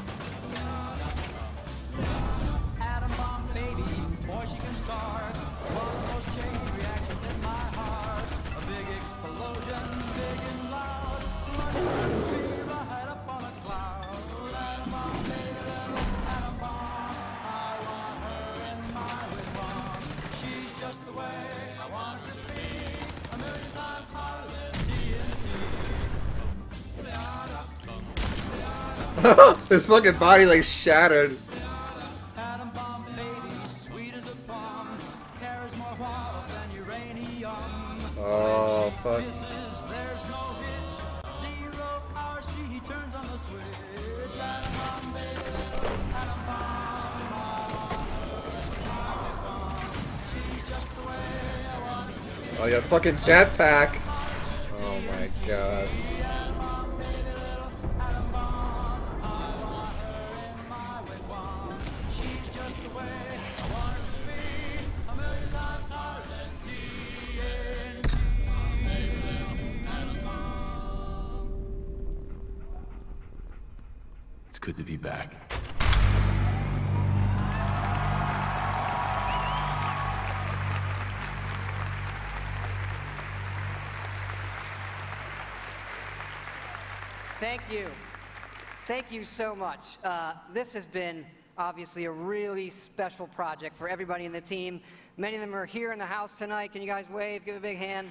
His fucking body like shattered. Oh fuck. Oh yeah, fucking jetpack. Oh my god. good to be back. Thank you. Thank you so much. This has been obviously a really special project for everybody in the team. Many of them are here in the house tonight. Can you guys wave? Give a big hand.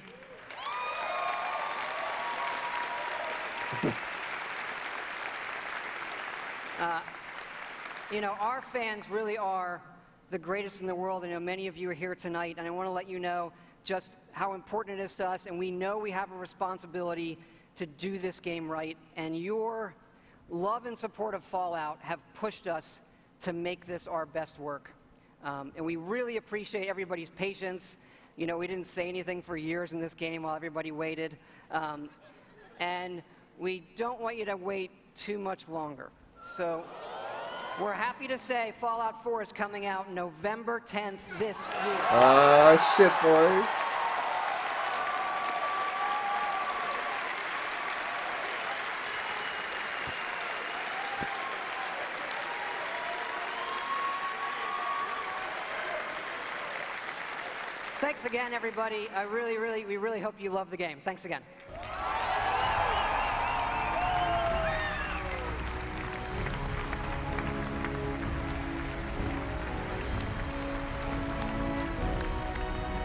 You know, our fans really are the greatest in the world. I know many of you are here tonight, and I want to let you know just how important it is to us, and we know we have a responsibility to do this game right, and your love and support of Fallout have pushed us to make this our best work. And we really appreciate everybody's patience. You know, we didn't say anything for years in this game while everybody waited. And we don't want you to wait too much longer. So we're happy to say Fallout 4 is coming out November 10th this year. Ah, shit, boys. Thanks again, everybody. We really hope you love the game. Thanks again.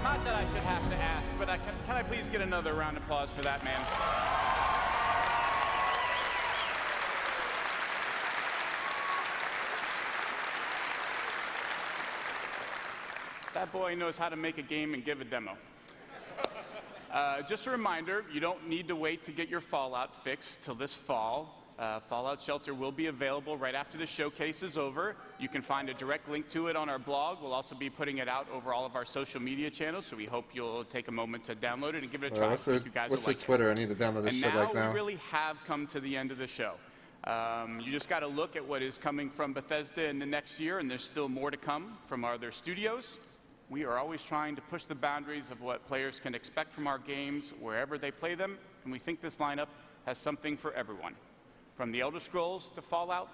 Not that I should have to ask, but can I please get another round of applause for that man? That boy knows how to make a game and give a demo. Just a reminder, you don't need to wait to get your Fallout fix till this fall. Fallout Shelter will be available right after the showcase is over. You can find a direct link to it on our blog. We'll also be putting it out over all of our social media channels, so we hope you'll take a moment to download it and give it a try. What's the Twitter? I need to download this shit like now. And now we really have come to the end of the show. You just got to look at what is coming from Bethesda in the next year, and there's still more to come from our other studios. We are always trying to push the boundaries of what players can expect from our games wherever they play them, and we think this lineup has something for everyone. From The Elder Scrolls to Fallout,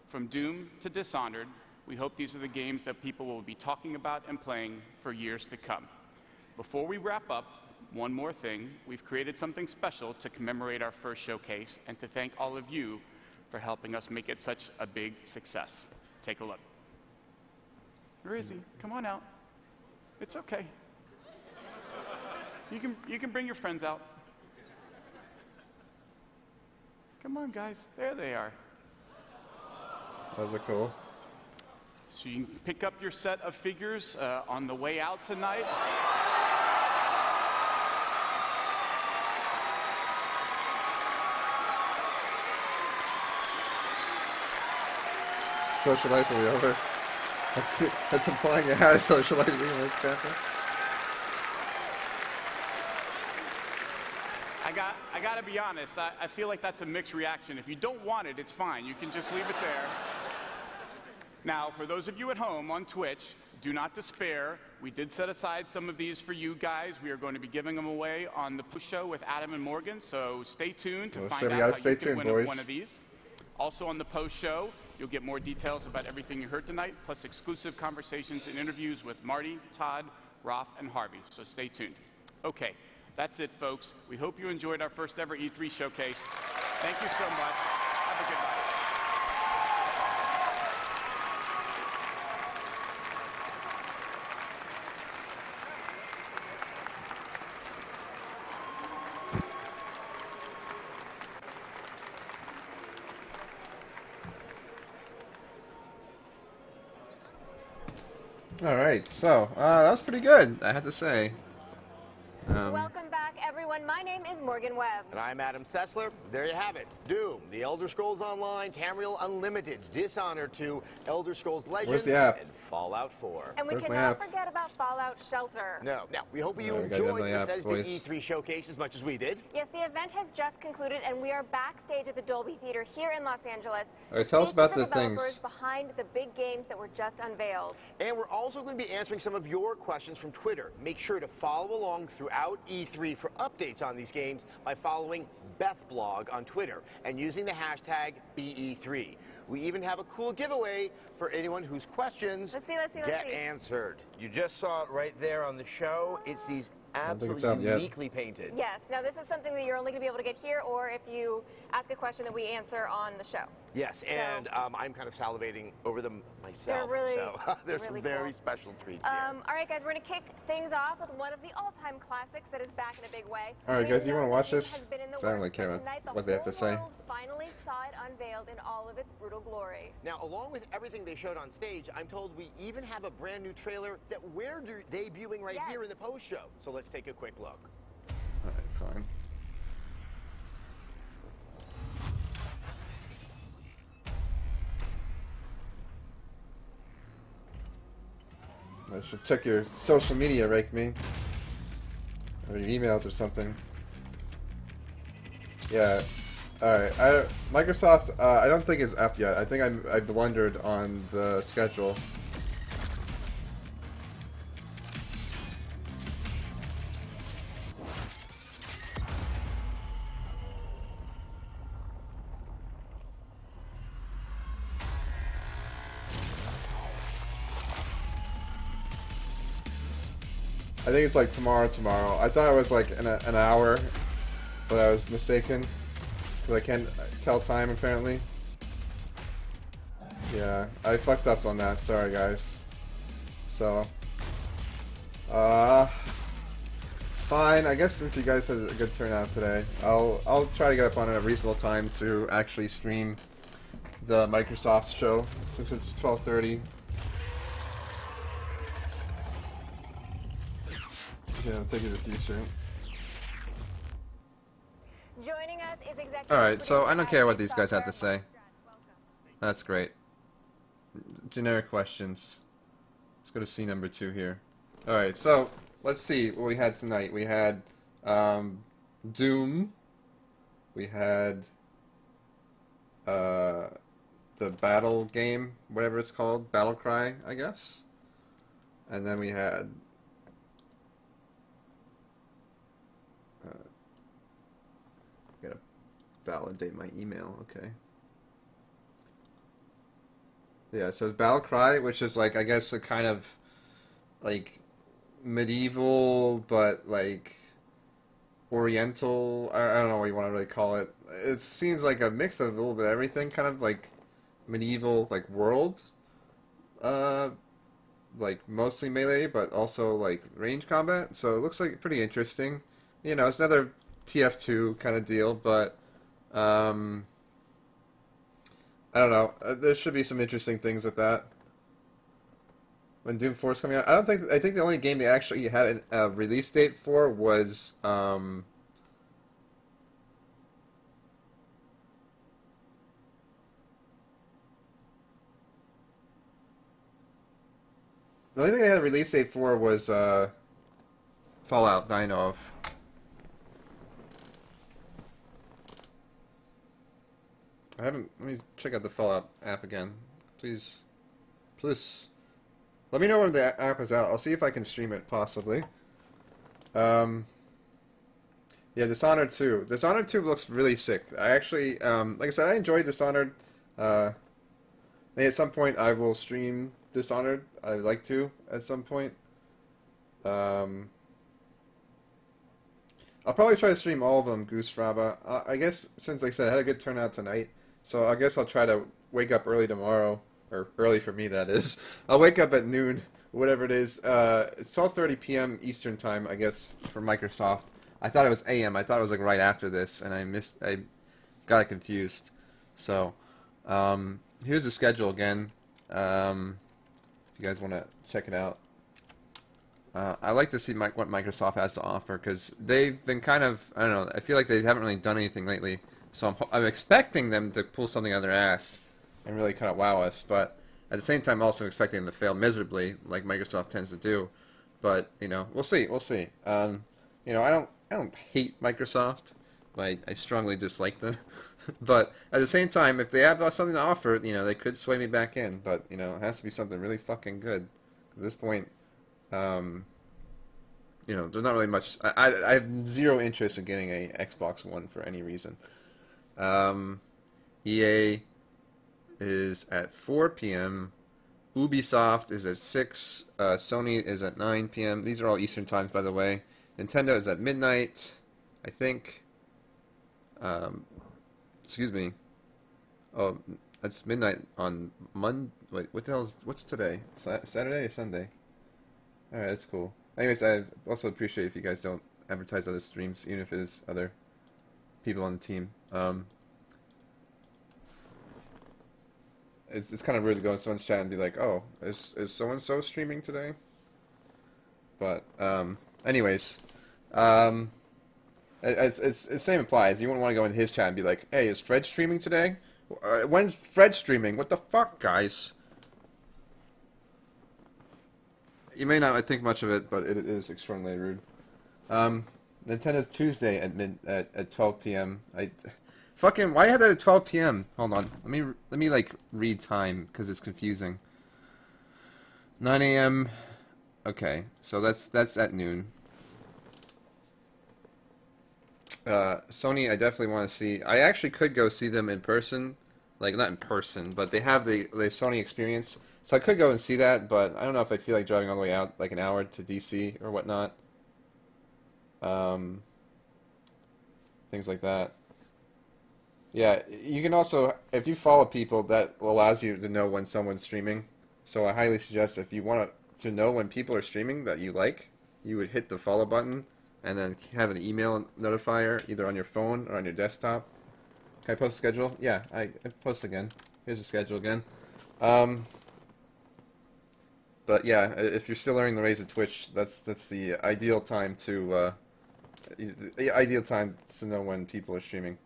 from Doom to Dishonored, we hope these are the games that people will be talking about and playing for years to come. Before we wrap up, one more thing. We've created something special to commemorate our first showcase and to thank all of you for helping us make it such a big success. Take a look. Where is he? Come on out. It's okay. You can bring your friends out. Come on, guys. There they are. Those are cool. So you can pick up your set of figures on the way out tonight. Social life will be over. That's implying it has social life being like that. I gotta be honest, I feel like that's a mixed reaction. If you don't want it, it's fine. You can just leave it there. Now, for those of you at home on Twitch, do not despair. We did set aside some of these for you guys. We are going to be giving them away on the post show with Adam and Morgan, so stay tuned to find out how you can win one of these. Also on the post show, you'll get more details about everything you heard tonight, plus exclusive conversations and interviews with Marty, Todd, Roth, and Harvey, so stay tuned. Okay, that's it, folks. We hope you enjoyed our first ever E3 showcase. Thank you so much. Have a good night. All right, so that was pretty good, I have to say. Welcome back, everyone. My name is Morgan Webb. And I'm Adam Sessler. There you have it. Doom, The Elder Scrolls Online, Tamriel Unlimited, Dishonored 2, Elder Scrolls Legends, and Fallout 4. And we cannot forget about Fallout Shelter. No. Now, we hope you enjoyed the Bethesda E3 showcase as much as we did. Yes, the event has just concluded, and we are backstage at the Dolby Theater here in Los Angeles. All right, tell us about the things behind the big games that were just unveiled. And we're also going to be answering some of your questions from Twitter. Make sure to follow along throughout E3 for updates on these games by following @BethBlog on Twitter and using the hashtag BE3. We even have a cool giveaway for anyone whose questions get answered. You just saw it right there on the show. It's these absolutely uniquely painted. Yes. Now, this is something that you're only going to be able to get here, or if you ask a question that we answer on the show. Yes, and I'm kind of salivating over them myself. Really, so there's really some very cool. special treats here. All right, guys, we're going to kick things off with one of the all-time classics that is back in a big way. All right, guys, you want to watch this? 'Cause I don't really care what they have to say. Finally saw it unveiled in all of its brutal glory. Now, along with everything they showed on stage, I'm told we even have a brand new trailer that we're debuting right here in the post-show. So let's take a quick look. All right, fine. I should check your social media, Rake Me. Or your emails or something. Yeah. Alright. Microsoft, I don't think is up yet. I think I blundered on the schedule. I think it's like tomorrow. I thought it was like an hour, but I was mistaken. Because I can't tell time, apparently. Yeah, I fucked up on that. Sorry, guys. So, fine. I guess since you guys had a good turnout today, I'll try to get up on a reasonable time to actually stream the Microsoft show, since it's 12:30. Yeah, I'll take you to the future. Joining us is executive. Alright, so I don't care what these guys have to say. That's great. Generic questions. Let's go to scene number 2 here. Alright, so let's see what we had tonight. We had Doom. We had the battle game, whatever it's called, Battle Cry, I guess. And then we had gotta validate my email, okay. Yeah, so it's Battle Cry, which is like, I guess, a kind of like medieval, but like oriental, I don't know what you want to really call it. It seems like a mix of a little bit of everything, kind of like medieval, like world, like mostly melee, but also like range combat, so it looks like pretty interesting. You know, it's another TF2 kind of deal, but I don't know. There should be some interesting things with that. When Doom 4 is coming out, I think the only game they actually had a release date for was the only thing they had a release date for was Fallout that I know of. I haven't. Let me check out the Fallout app again, please. Please, let me know when the app is out. I'll see if I can stream it possibly. Yeah, Dishonored 2. Dishonored 2 looks really sick. I actually, like I said, I enjoyed Dishonored. Maybe at some point I will stream Dishonored. I'd like to at some point. I'll probably try to stream all of them, Goose Fraba. I guess since, like I said, I had a good turnout tonight. So I guess I'll try to wake up early tomorrow, or early for me, that is. I'll wake up at noon, whatever it is. It's 12:30 p.m. Eastern time, I guess, for Microsoft. I thought it was a.m. I thought it was like right after this, and I got it confused. So here's the schedule again. If you guys want to check it out. I like to see what Microsoft has to offer, because they've been kind of, I don't know, I feel like they haven't really done anything lately. So I'm expecting them to pull something out of their ass and really kind of wow us, but at the same time, I'm also expecting them to fail miserably, like Microsoft tends to do. But you know, we'll see. We'll see. You know, I don't hate Microsoft. I strongly dislike them. But at the same time, if they have something to offer, you know, they could sway me back in. But you know, it has to be something really fucking good. At this point, you you know, there's not really much. I have zero interest in getting a Xbox One for any reason. EA is at 4 p.m. Ubisoft is at 6. Sony is at 9 p.m. These are all Eastern times, by the way. Nintendo is at midnight, I think. Excuse me. Oh, it's midnight on Monday. Wait, what the hell is, what's today? Saturday or Sunday? Alright, that's cool. Anyways, I also appreciate if you guys don't advertise other streams, even if it is other people on the team. It's kind of weird to go in someone's chat and be like, oh, is so-and-so streaming today? But, anyways, it's same applies. You wouldn't want to go in his chat and be like, hey, is Fred streaming today? When's Fred streaming? What the fuck, guys? You may not think much of it, but it is extraordinarily rude. Nintendo's Tuesday at 12 p.m. Fucking, why have that at 12 p.m.? Hold on. Let me like read time because it's confusing. 9 a.m. Okay, so that's at noon. Sony, I definitely want to see. I actually could go see them in person, like not in person, but they have the Sony experience, so I could go and see that. But I don't know if I feel like driving all the way out, like an hour to DC or whatnot. Things like that. Yeah, you can also, if you follow people, that allows you to know when someone's streaming. So I highly suggest if you want to know when people are streaming that you like, you would hit the follow button and then have an email notifier either on your phone or on your desktop. Can I post a schedule? Yeah, I post again. Here's the schedule again. But yeah, if you're still learning the ways of Twitch, that's the ideal time to know when people are streaming.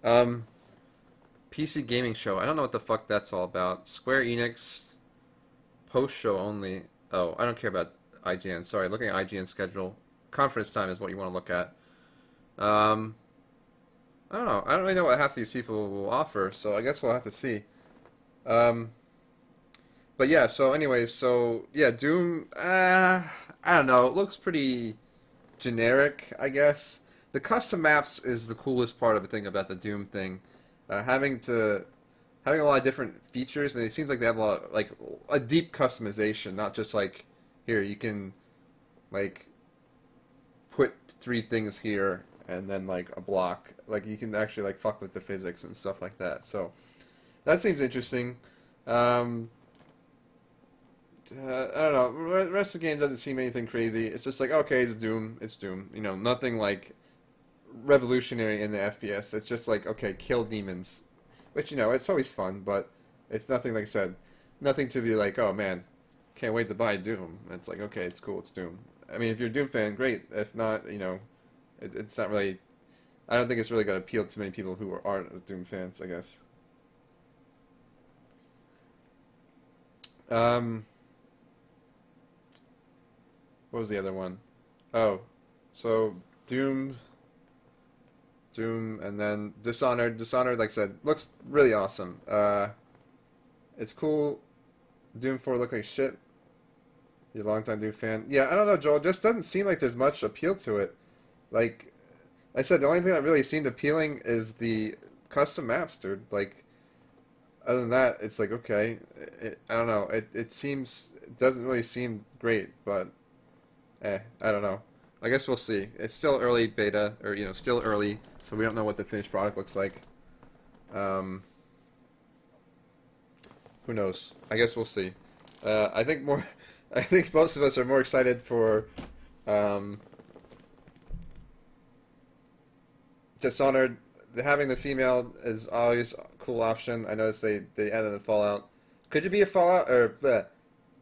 PC Gaming Show. I don't know what the fuck that's all about. Square Enix post show only. Oh, I don't care about IGN. Sorry, looking at IGN schedule. Conference time is what you want to look at. I don't know. I don't really know what half these people will offer, so I guess we'll have to see. But yeah, so anyways, so yeah, Doom, I don't know. It looks pretty generic, I guess. The custom maps is the coolest part of the thing about the Doom thing. Having a lot of different features, and it seems like they have a lot, like a deep customization, not just like, here, you can like put 3 things here and then like a block. Like you can actually like fuck with the physics and stuff like that. So that seems interesting. I don't know. The rest of the game doesn't seem anything crazy. It's just like, okay, it's Doom. It's Doom. You know, nothing like revolutionary in the FPS. It's just like, okay, kill demons. Which, you know, it's always fun, but it's nothing, like I said, nothing to be like, oh man, can't wait to buy Doom. It's like, okay, it's cool, it's Doom. I mean, if you're a Doom fan, great. If not, you know, it's not really, I don't think it's really going to appeal to many people who aren't Doom fans, I guess. What was the other one? Oh, so Doom, and then Dishonored. Dishonored, like I said, looks really awesome. It's cool. Doom 4 looked like shit. You're a longtime Doom fan. Yeah, I don't know, Joel. It just doesn't seem like there's much appeal to it. Like I said, the only thing that really seemed appealing is the custom maps, dude. Like, other than that, it's like, okay. I don't know. It doesn't really seem great, but I don't know. I guess we'll see. It's still early beta, or, you know, still early, so we don't know what the finished product looks like. Who knows? I guess we'll see. I think most of us are more excited for Dishonored. Having the female is always a cool option. I noticed they added a Fallout. Could you be a Fallout, or bleh.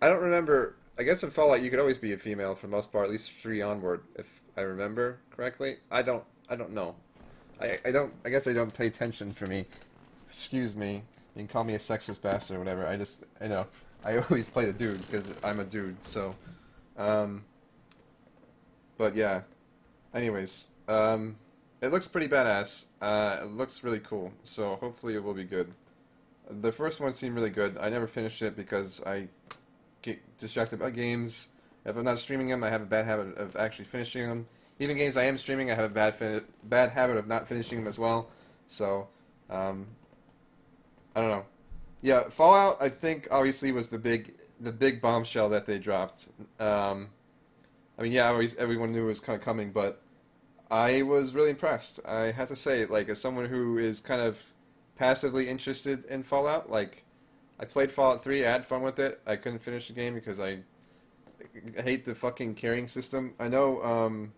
I don't remember. I guess in Fallout you could always be a female for the most part, at least 3 onward, if I remember correctly. I don't know. I guess I don't pay attention for me. Excuse me. You can call me a sexist bastard or whatever. I know. I always play the dude because I'm a dude, so but yeah. Anyways, it looks pretty badass. It looks really cool, so hopefully it will be good. The first one seemed really good. I never finished it because I get distracted by games, If I'm not streaming them, I have a bad habit of actually finishing them. Even games I am streaming, I have a bad habit of not finishing them as well. So, I don't know. Yeah, Fallout, I think, obviously was the big bombshell that they dropped. I mean, yeah, everyone knew it was kind of coming, but I was really impressed. I have to say, like, as someone who is kind of passively interested in Fallout, like, I played Fallout 3, I had fun with it. I couldn't finish the game because I hate the fucking carrying system. I know,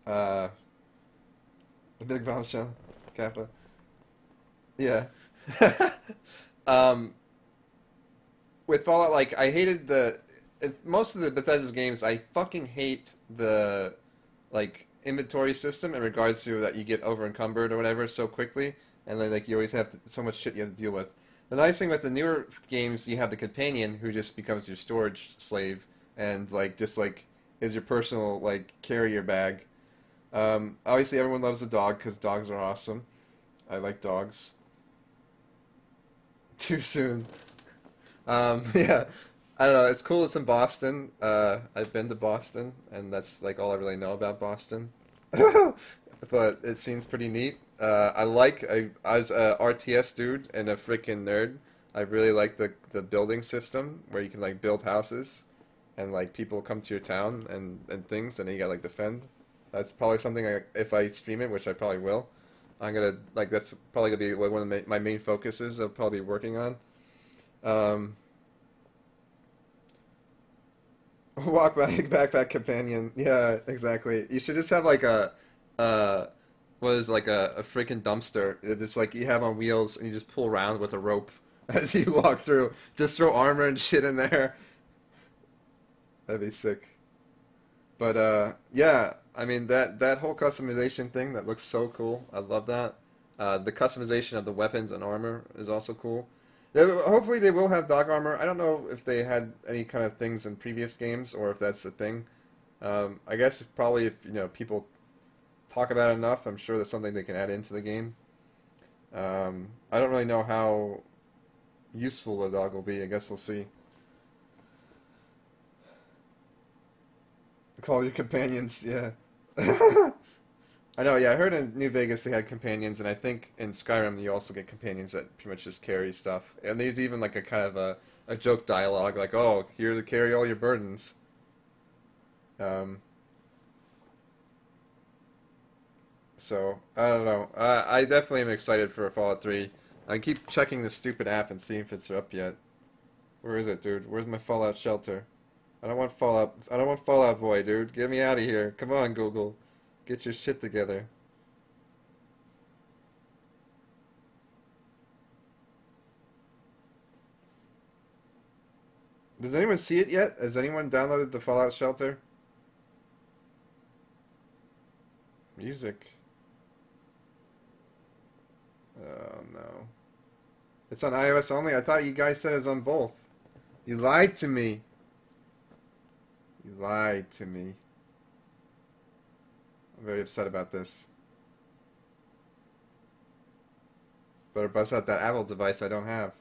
the big bombshell, Kappa. Yeah. With Fallout, like, I hated most of the Bethesda's games, I fucking hate the, like, inventory system in regards to that you get over encumbered or whatever so quickly, and then, like, you always have so much shit you have to deal with. The nice thing with the newer games, you have the companion who just becomes your storage slave and, like, just, like, is your personal, like, carrier bag. Obviously everyone loves the dog because dogs are awesome. I like dogs. Too soon. Yeah, I don't know. It's cool. It's in Boston. I've been to Boston, and that's like all I really know about Boston. But it seems pretty neat. I was a RTS dude and a freaking nerd. I really like the building system where you can like build houses, and like people come to your town and things, and then you got like defend. That's probably something if I stream it, which I probably will. I'm gonna like that's probably gonna be one of my main focuses I'll probably be working on. Walk backpack companion. Yeah, exactly. You should just have like a freaking dumpster. It's like you have on wheels and you just pull around with a rope as you walk through. Just throw armor and shit in there. That'd be sick. But yeah, I mean that whole customization thing that looks so cool. I love that. The customization of the weapons and armor is also cool. Hopefully they will have dog armor. I don't know if they had any kind of things in previous games or if that's a thing. I guess probably if people talk about it enough, I'm sure there's something they can add into the game. I don't really know how useful the dog will be. I guess we'll see. Call your companions, yeah. I know, yeah, I heard in New Vegas they had companions, and I think in Skyrim you also get companions that pretty much just carry stuff. And there's even like a kind of a joke dialogue, like, oh, here to carry all your burdens. So, I don't know. I definitely am excited for Fallout 3. I keep checking the stupid app and seeing if it's up yet. Where is it, dude? Where's my Fallout shelter? I don't want Fallout Boy, dude. Get me out of here. Come on, Google. Get your shit together. Does anyone see it yet? Has anyone downloaded the Fallout shelter? Music. Oh no. It's on iOS only? I thought you guys said it was on both. You lied to me. You lied to me. I'm very upset about this. Better bust out that Apple device I don't have.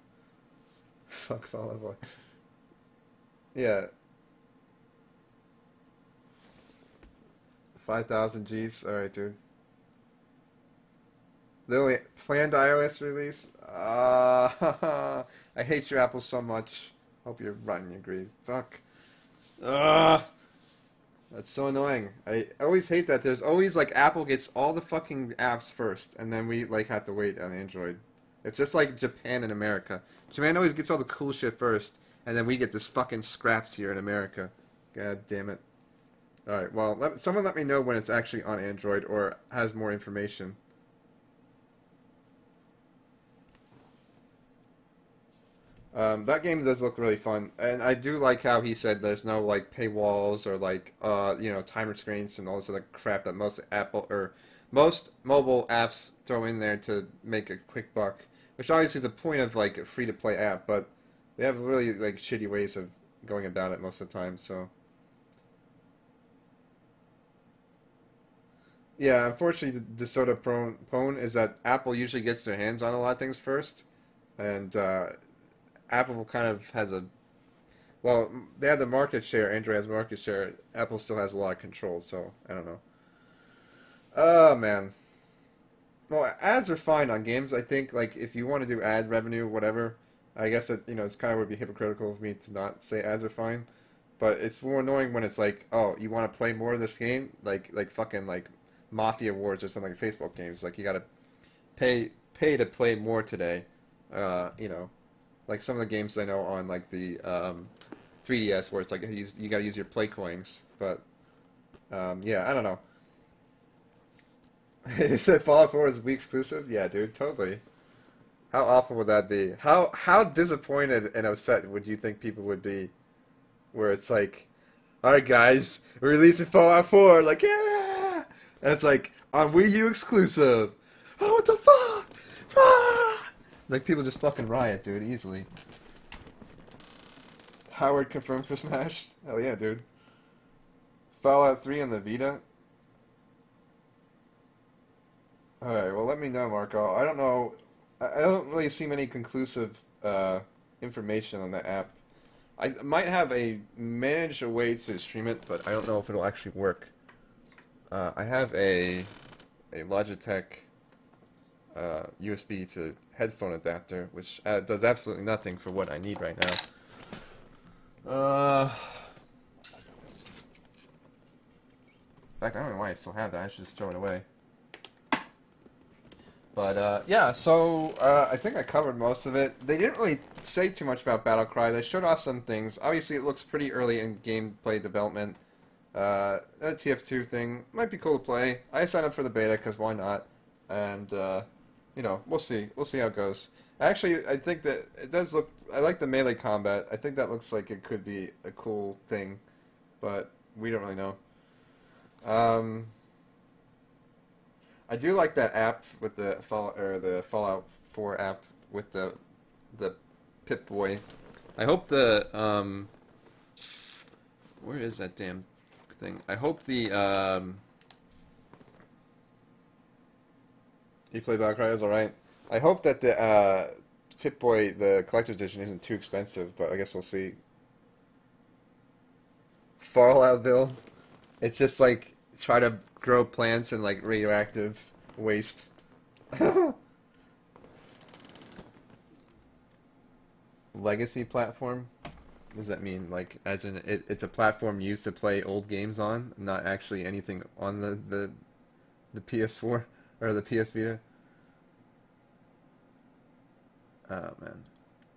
Fuck Fallout Boy. Yeah. 5,000 G's. Alright, dude. Literally, planned iOS release? I hate your Apple so much. Hope you're rotting your grave. Fuck. That's so annoying. I always hate that. There's always, like, Apple gets all the fucking apps first, and then we, like, have to wait on Android. It's just like Japan and America. Japan always gets all the cool shit first, and then we get this fucking scraps here in America. God damn it. Alright, well, someone let me know when it's actually on Android or has more information. That game does look really fun, and I do like how he said there's no like paywalls or like timer screens and all this other crap that most mobile apps throw in there to make a quick buck. Which obviously is the point of like a free-to-play app, but they have really like shitty ways of going about it most of the time. So yeah, unfortunately, the soda prone is that Apple usually gets their hands on a lot of things first. and Apple kind of has a, well, they have the market share. Android has market share. Apple still has a lot of control. So I don't know. Oh man. Well, ads are fine on games. I think like if you want to do ad revenue, whatever. I guess that it's kind of would be hypocritical of me to not say ads are fine. But it's more annoying when it's like, oh, you want to play more of this game, like fucking like Mafia Wars or something like Facebook games. Like you gotta pay to play more today. Like some of the games I know on like the 3DS where it's like you gotta use your play coins. But yeah, I don't know. Is said Fallout 4 is Wii exclusive? Yeah, dude, totally. How awful would that be? How disappointed and upset would you think people would be? Where it's like, alright guys, we're releasing Fallout 4, like, yeah! And it's like, on Wii U exclusive. Oh, what the fuck? Ah! Like, people just fucking riot, dude, easily. Howard confirmed for Smash? Hell yeah, dude. Fallout 3 on the Vita? Alright, well let me know, Marco. I don't know, I don't really see many conclusive information on the app. I might have manage a way to stream it, but I don't know if it'll actually work. I have a Logitech USB to headphone adapter, which does absolutely nothing for what I need right now. In fact, I don't know why I still have that. I should just throw it away. But, yeah, so, I think I covered most of it. They didn't really say too much about Battlecry. They showed off some things. Obviously, it looks pretty early in gameplay development. That TF2 thing might be cool to play. I signed up for the beta, because why not? And, we'll see. We'll see how it goes. Actually, I think that it does look... I like the melee combat. I think that looks like it could be a cool thing. But we don't really know. I do like that app with the Fallout 4 app with the Pip-Boy. I hope the where is that damn thing? I hope the he played Battlecry, is alright. I hope that the Pip-Boy, the collector's edition, isn't too expensive, but I guess we'll see. Falloutville. It's just like try to grow plants in like radioactive waste. Legacy platform? What does that mean? Like, as in it's a platform used to play old games on, not actually anything on the PS4 or the PS Vita? Oh man,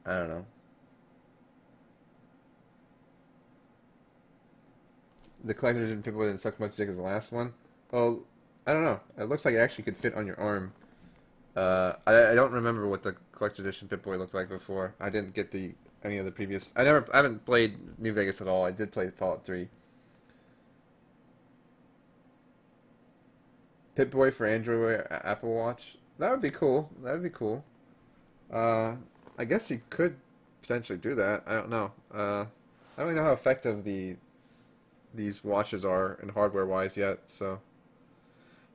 I don't know. The collector's edition Pip-Boy didn't suck much dick as the last one. Well, I don't know. It looks like it actually could fit on your arm. I don't remember what the collector's edition Pip-Boy looked like before. I didn't get any of the previous. I haven't played New Vegas at all. I did play Fallout 3. Pip-Boy for Android or Apple Watch. That would be cool. That would be cool. I guess you could potentially do that. I don't know. I don't really know how effective these watches are in hardware-wise yet, so...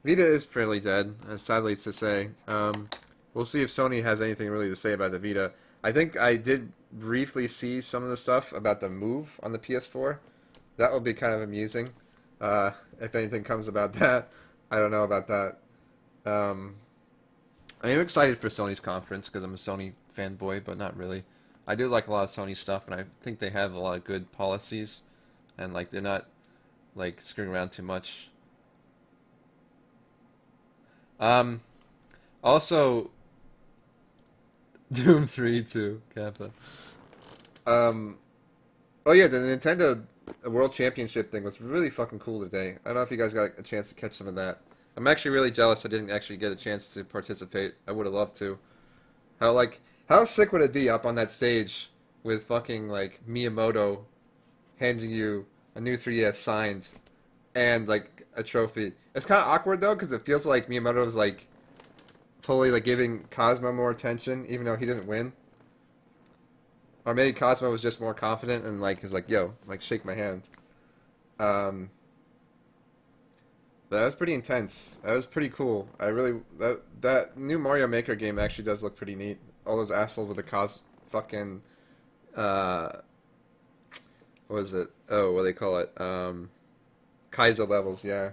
Vita is fairly dead, sadly to say. We'll see if Sony has anything really to say about the Vita. I think I did briefly see some of the stuff about the Move on the PS4. That would be kind of amusing. If anything comes about that. I don't know about that. I'm excited for Sony's conference because I'm a Sony fanboy, but not really. I do like a lot of Sony stuff, and I think they have a lot of good policies. And, like, they're not, like, screwing around too much. Also, Doom 3 too, Kappa. Oh yeah, the Nintendo World Championship thing was really fucking cool today. I don't know if you guys got a chance to catch some of that. I'm actually really jealous I didn't actually get a chance to participate. I would have loved to. How sick would it be up on that stage with fucking, like, Miyamoto handing you a new 3DS signed and, like, a trophy. It's kind of awkward, though, because it feels like Miyamoto was, like, totally, like, giving Cosmo more attention, even though he didn't win. Or maybe Cosmo was just more confident and, like, is like, yo, like, shake my hand. But that was pretty intense. That was pretty cool. That new Mario Maker game actually does look pretty neat. all those assholes with the fucking what is it? Oh, what do they call it? Kaiser levels, yeah.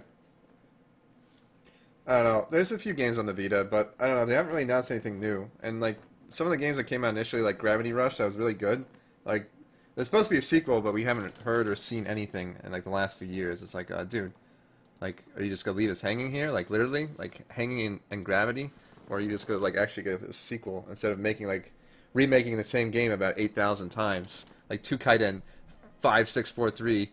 I don't know. There's a few games on the Vita, but I don't know. They haven't really announced anything new. And like some of the games that came out initially, like Gravity Rush, that was really good. Like there's supposed to be a sequel, but we haven't heard or seen anything in like the last few years. It's like, dude, like, are you just gonna leave us hanging here, like literally, like hanging in gravity, or are you just gonna like actually get a sequel instead of making like remaking the same game about 8,000 times, like 2 Kaiden 5643.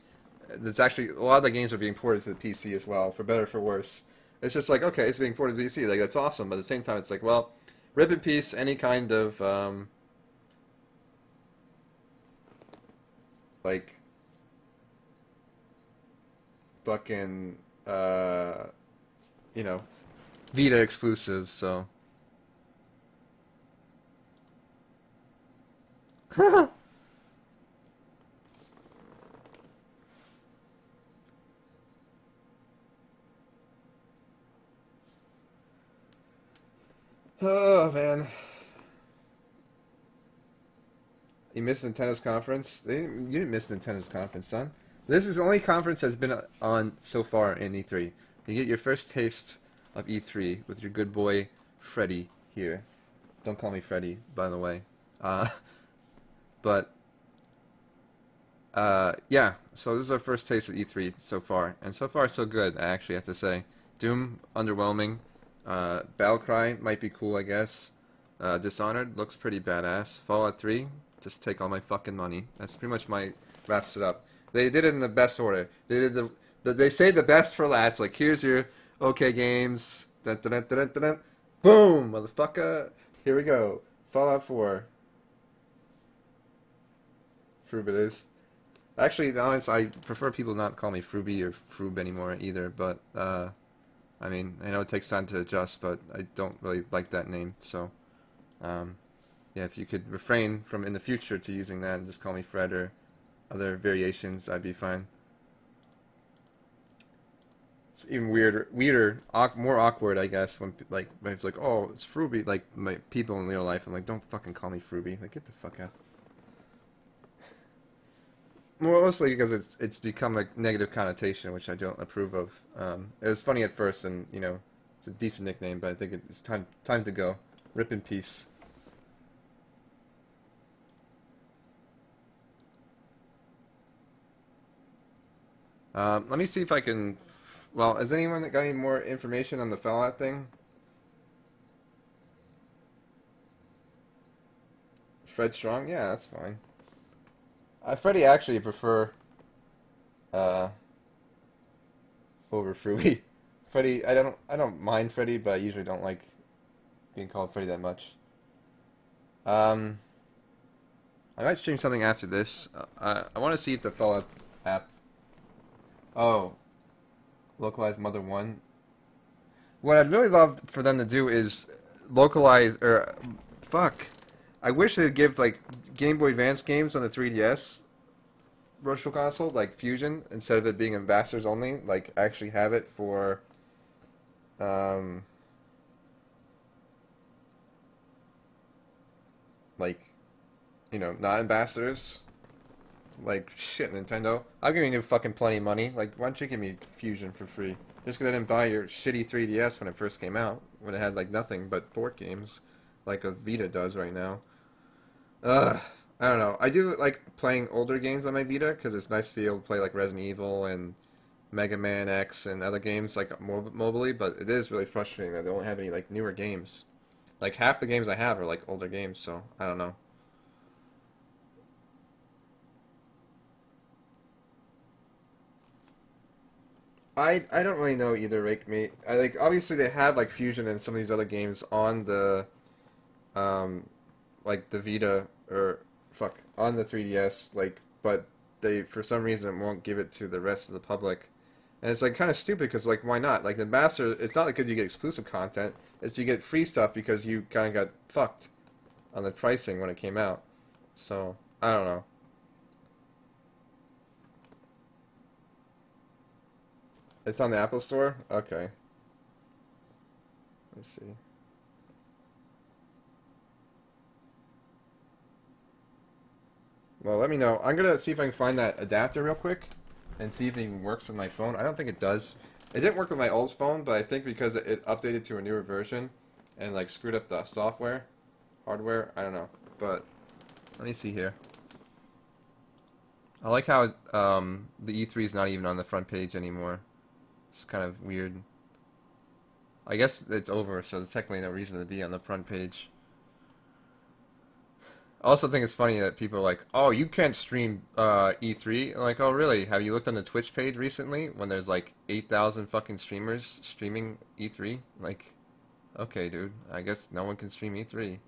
There's actually a lot of the games are being ported to the PC as well, for better or for worse. It's just like, okay, it's being ported to PC, like that's awesome, but at the same time, it's like, well, rip in peace any kind of like fucking you know, Vita exclusives. So. Oh man, you missed Nintendo's conference. You didn't miss Nintendo's conference, son. This is the only conference that's been on so far in E3. You get your first taste of E3 with your good boy Freddy here. Don't call me Freddy, by the way. But yeah. So this is our first taste of E3 so far, and so far so good. I actually have to say, Doom underwhelming. Battlecry might be cool, I guess. Dishonored looks pretty badass. Fallout 3, just take all my fucking money. That's pretty much wraps it up. They did it in the best order. They did they say the best for last. Like, here's your okay games. Dun, dun, dun, dun, dun, dun. Boom, motherfucker. Here we go. Fallout 4. Froob it is. Actually, to be honest, I prefer people not call me Frooby or Froob anymore either, but I mean, I know it takes time to adjust, but I don't really like that name, so, yeah, if you could refrain from in the future to using that and just call me Fred or other variations, I'd be fine. It's even weirder, more awkward, I guess, when it's like, oh, it's Frooby, like, my people in real life, I'm like, don't fucking call me Frooby, like, get the fuck out. Mostly because it's become a negative connotation, which I don't approve of. It was funny at first, and you know, it's a decent nickname, but I think it's time to go. Rip in peace. Let me see if I can. Well, has anyone got any more information on the Fallout thing? Fred Strong? Yeah, that's fine. Freddy actually prefer over Fruity. Freddy, I don't mind Freddy, but I usually don't like being called Freddy that much. I might stream something after this. I want to see if the Fallout app. Oh, localized Mother 1. What I'd really love for them to do is localize fuck. I wish they'd give like Game Boy Advance games on the 3DS virtual console, like Fusion, instead of it being ambassadors only. Like actually have it for like, you know, not ambassadors. Like, shit, Nintendo. I'm giving you fucking plenty of money. Like, why don't you give me Fusion for free? Just because I didn't buy your shitty 3DS when it first came out, when it had like nothing but port games, like a Vita does right now. I don't know. I do like playing older games on my Vita because it's nice to be able to play like Resident Evil and Mega Man X and other games like mobilely, but it is really frustrating that they don't have any like newer games. Like half the games I have are like older games, so I don't know. I don't really know either, Rake Me. I like obviously they had like Fusion and some of these other games on the like the Vita or fuck on the 3DS, like, but they for some reason won't give it to the rest of the public. And it's like kind of stupid because like why not? Like the Ambassador, it's not like because you get exclusive content, it's you get free stuff because you kind of got fucked on the pricing when it came out. So, I don't know. It's on the Apple Store? Okay. Let's see. Well, let me know. I'm gonna see if I can find that adapter real quick and see if it even works on my phone. I don't think it does. It didn't work with my old phone, but I think because it updated to a newer version and like screwed up the software, hardware, I don't know. But let me see here. I like how the E3 is not even on the front page anymore. It's kind of weird. I guess it's over, so there's technically no reason to be on the front page. I also think it's funny that people are like, oh, you can't stream E3. I'm like, oh, really? Have you looked on the Twitch page recently when there's like 8,000 fucking streamers streaming E3? Like, okay, dude. I guess no one can stream E3.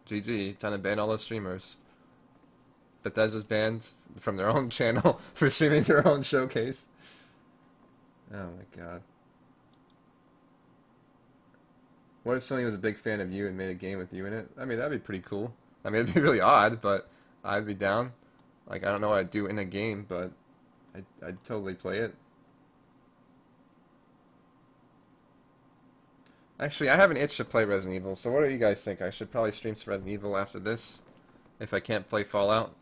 GG. Time to ban all those streamers. Bethesda's banned from their own channel for streaming their own showcase. Oh my god. What if somebody was a big fan of you and made a game with you in it? I mean, that'd be pretty cool. I mean, it'd be really odd, but I'd be down. Like, I don't know what I'd do in a game, but I'd totally play it. Actually, I have an itch to play Resident Evil, so what do you guys think? I should probably stream some Resident Evil after this, if I can't play Fallout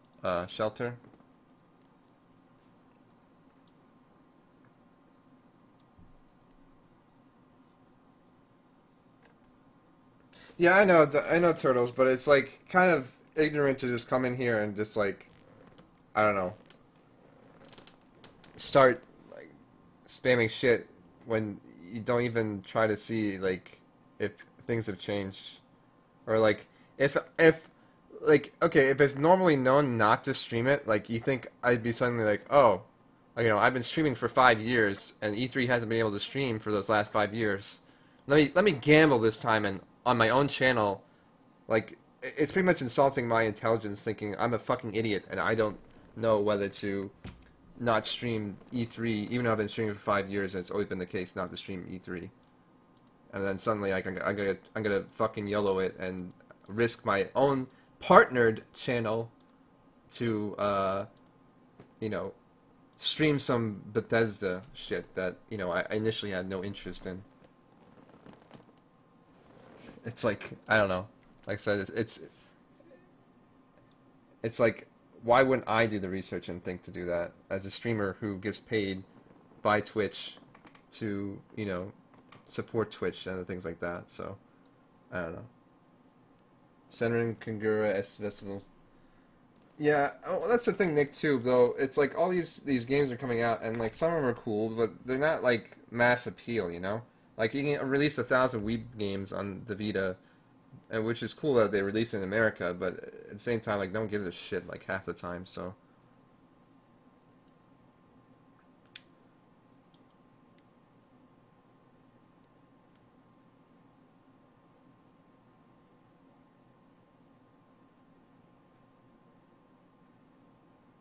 Shelter. Yeah, I know Turtles, but it's like kind of ignorant to just come in here and just like, I don't know, start like spamming shit when you don't even try to see like if things have changed, or like if like, okay, if it's normally known not to stream it, like you think I'd be suddenly like, oh, you know, I've been streaming for 5 years and E3 hasn't been able to stream for those last 5 years. Let me gamble this time and on my own channel, like, it's pretty much insulting my intelligence thinking I'm a fucking idiot and I don't know whether to not stream E3, even though I've been streaming for 5 years and it's always been the case not to stream E3. And then suddenly I'm gonna fucking YOLO it and risk my own partnered channel to, you know, stream some Bethesda shit that, you know, I initially had no interest in. It's like, I don't know. Like I said, it's like, why wouldn't I do the research and think to do that as a streamer who gets paid by Twitch to, you know, support Twitch and things like that? So, I don't know. Senran Kangura S Festival. Yeah, oh, that's the thing, Nick, too, though. It's like all these games are coming out, and like some of them are cool, but they're not like mass appeal, you know? Like, you can release 1,000 Wii games on the Vita, and which is cool that they release it in America, but at the same time, like, no one gives a shit, like, half the time, so.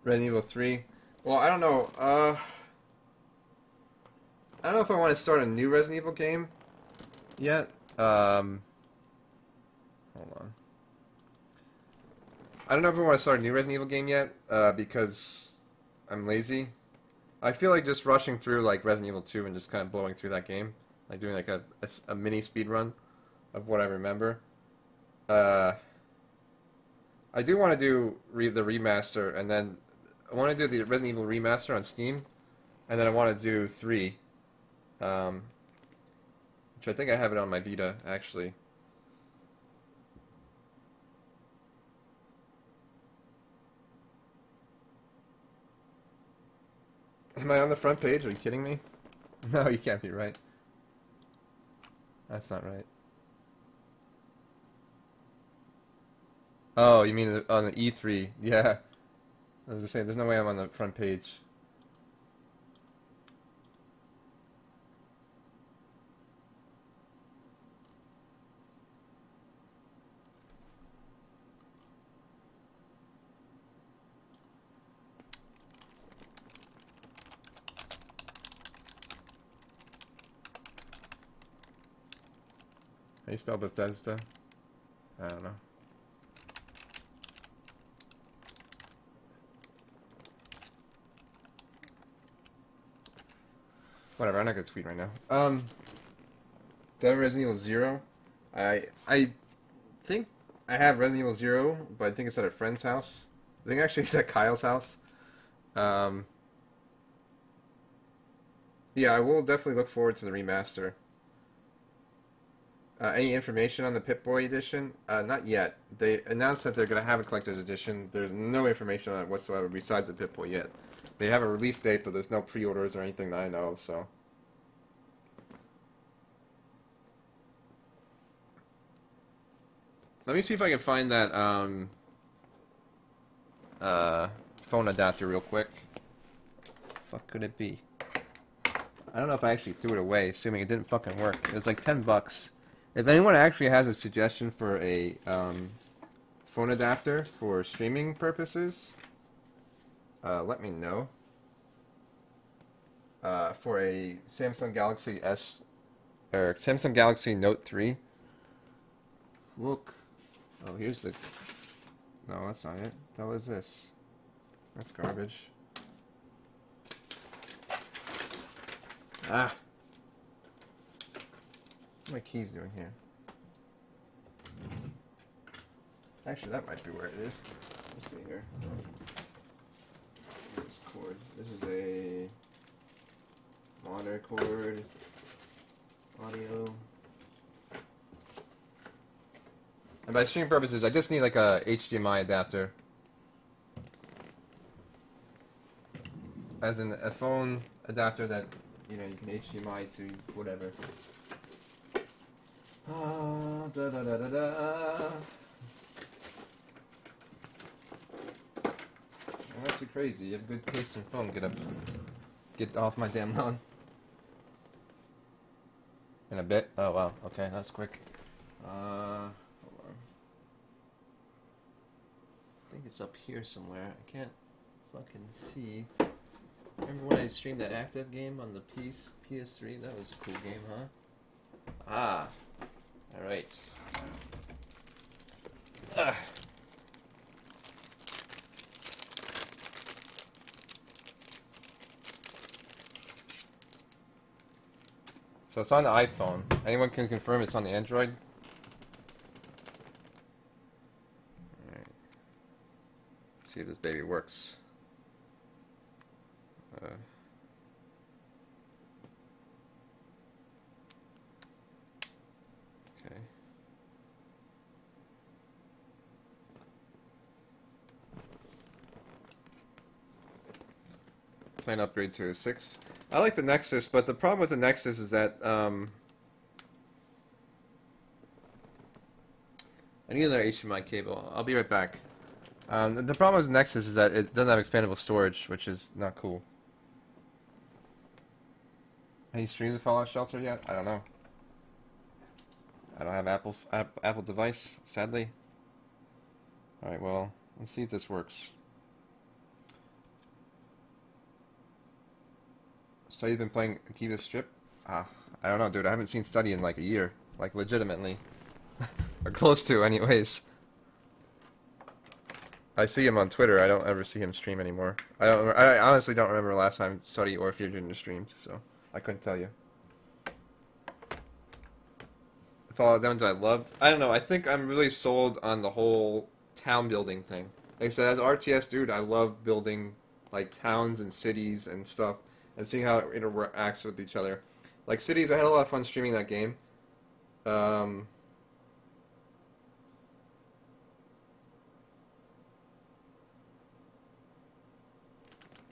Resident Evil 3. Well, I don't know, I don't know if I want to start a new Resident Evil game yet. Hold on. I don't know if I want to start a new Resident Evil game yet, because I'm lazy. I feel like just rushing through like Resident Evil 2 and just kind of blowing through that game. Like doing like a mini speed run of what I remember. I do want to do the remaster, and then I want to do the Resident Evil remaster on Steam, and then I want to do 3. Which I think I have it on my Vita, actually. Am I on the front page? Are you kidding me? No, you can't be right. That's not right. Oh, you mean on the E3? Yeah. I was just saying, there's no way I'm on the front page. How you spell Bethesda? I don't know. Whatever, I'm not gonna tweet right now. Resident Evil 0. I think I have Resident Evil 0, but I think it's at a friend's house. I think actually he's at Kyle's house. Yeah, I will definitely look forward to the remaster. Any information on the Pip-Boy edition? Not yet. They announced that they're going to have a collector's edition. There's no information on it whatsoever besides the Pip-Boy yet. They have a release date, but there's no pre-orders or anything that I know of, so... Let me see if I can find that, phone adapter real quick. Fuck could it be? I don't know if I actually threw it away, assuming it didn't fucking work. It was like $10. If anyone actually has a suggestion for a phone adapter for streaming purposes, let me know. For a Samsung Galaxy S or Samsung Galaxy Note 3. Look. Oh, here's the. No, that's not it. The hell is this? That's garbage. Ah. What are my keys doing here? Actually, that might be where it is. Let's see here. This cord. This is a monitor cord. Audio. And by stream purposes, I just need like a HDMI adapter. As in a phone adapter that, you know, you can HDMI to whatever. Da da da da da. I'm not too crazy. You have good taste in phone. Get off my damn lawn. In a bit. Oh wow. Okay, that's quick. Hold on. I think it's up here somewhere. I can't fucking see. Remember when I streamed that active game on the PS3? That was a cool game, huh? Ah. Alright. So it's on the iPhone. Anyone can confirm it's on the Android? Alright. Let's see if this baby works. Okay. Plan upgrade to a 6. I like the Nexus, but the problem with the Nexus is that I need another HDMI cable. I'll be right back. The problem with the Nexus is that it doesn't have expandable storage, which is not cool. Any streams of Fallout Shelter yet? I don't know. I don't have Apple device, sadly. Alright, well, let's see if this works. So you've been playing Akiva Strip? I don't know, dude. I haven't seen Study in like a year. Like, legitimately. Or close to, anyways. I see him on Twitter. I don't ever see him stream anymore. I honestly don't remember the last time Study or Fusion streamed, so I couldn't tell you. Fallout Downs I love. I don't know. I think I'm really sold on the whole town building thing. Like I said, as RTS dude, I love building like towns and cities and stuff, and seeing how it interacts with each other. Like Cities, I had a lot of fun streaming that game. I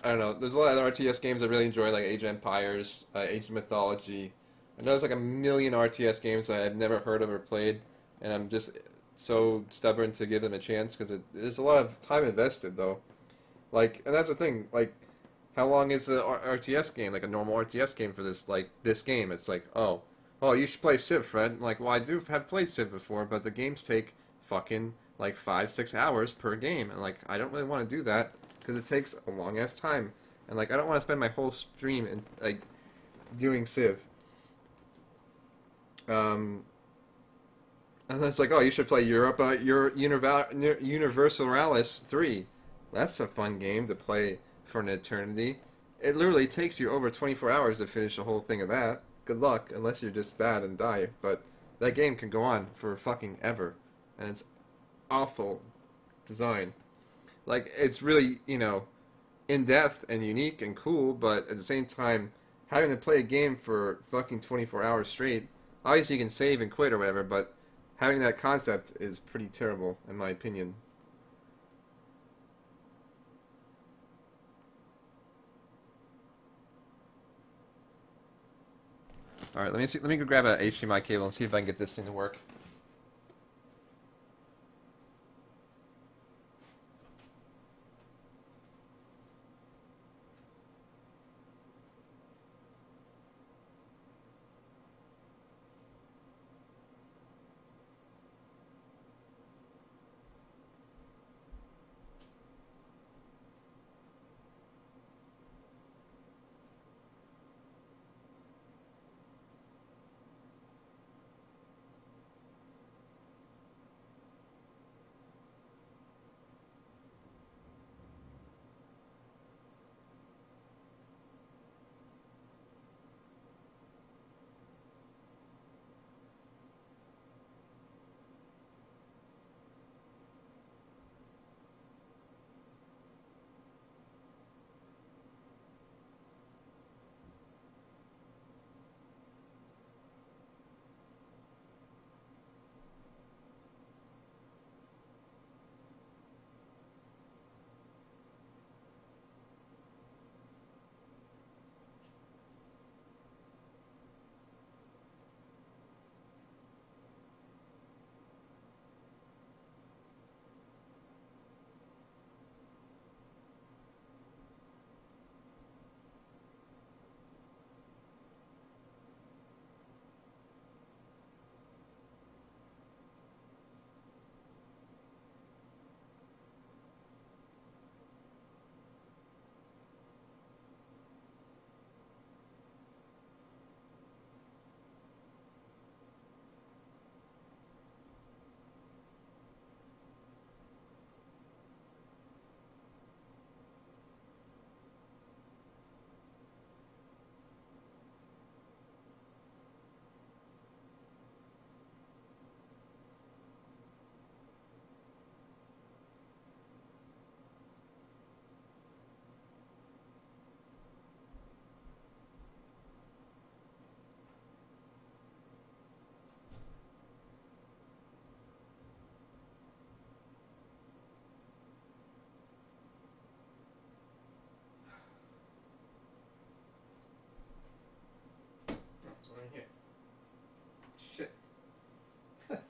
don't know. There's a lot of other RTS games I really enjoy, like Age of Empires, Age of Mythology. I know there's like a million RTS games that I've never heard of or played, and I'm just so stubborn to give them a chance because there's a lot of time invested, though. Like, and that's the thing. Like, how long is the RTS game? Like a normal RTS game for this game? It's like, oh, you should play Civ, Fred. I'm like, well, I do have played Civ before, but the games take fucking like 5-6 hours per game, and like I don't really want to do that because it takes a long ass time, and like I don't want to spend my whole stream in like doing Civ. And it's like, oh, you should play Universalis 3. That's a fun game to play for an eternity. It literally takes you over 24 hours to finish the whole thing of that. Good luck, unless you're just bad and die. But that game can go on for fucking ever, and it's awful design. Like, it's really, you know, in-depth and unique and cool, but at the same time, having to play a game for fucking 24 hours straight, obviously you can save and quit or whatever, but having that concept is pretty terrible, in my opinion. Alright, let me go grab a HDMI cable and see if I can get this thing to work. It's right here. Shit. Fuck.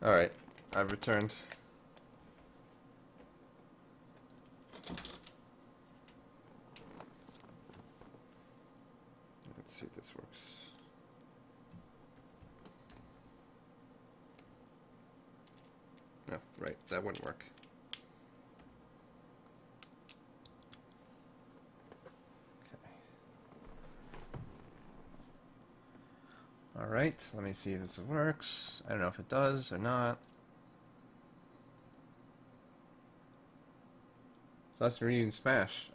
Alright, I've returned. Let's see if this works. No, right, that wouldn't work. Alright, let me see if this works. I don't know if it does or not. So that's Ryu in Smash.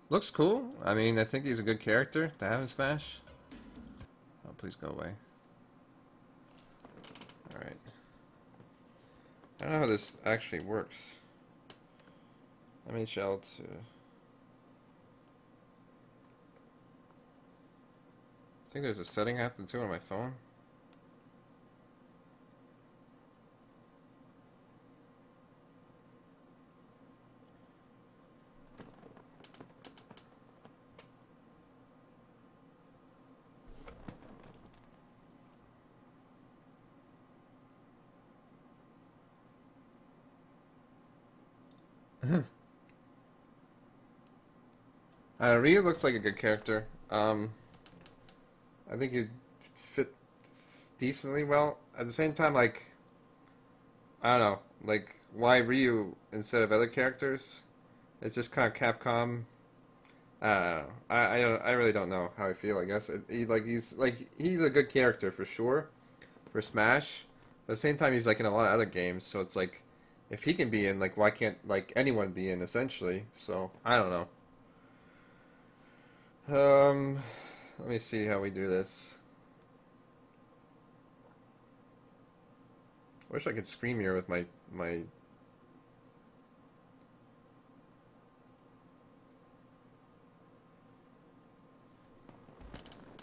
Looks cool. I mean, I think he's a good character to have in Smash. Oh, please go away. Alright. I don't know how this actually works. MHL to... I think there's a setting I have to do on my phone. Ryu looks like a good character. I think he'd fit decently well. At the same time, like, I don't know, like, why Ryu instead of other characters? It's just kind of Capcom. I don't know. I really don't know how I feel. I guess he's a good character for sure for Smash. But at the same time, he's like in a lot of other games. So it's like, if he can be in, like, why can't like anyone be in essentially? So I don't know. Let me see how we do this. Wish I could screen mirror with my.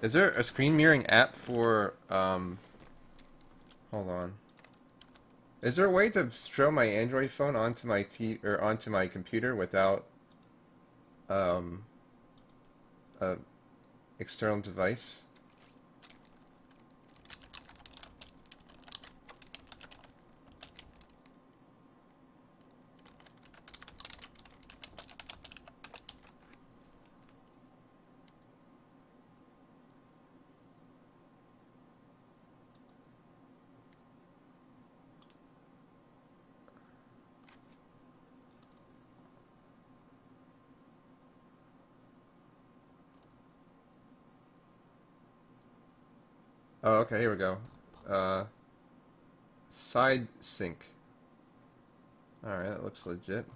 Is there a screen mirroring app for hold on. Is there a way to throw my Android phone onto my onto my computer without a external device? Oh, okay, here we go. Side sync. Alright, that looks legit.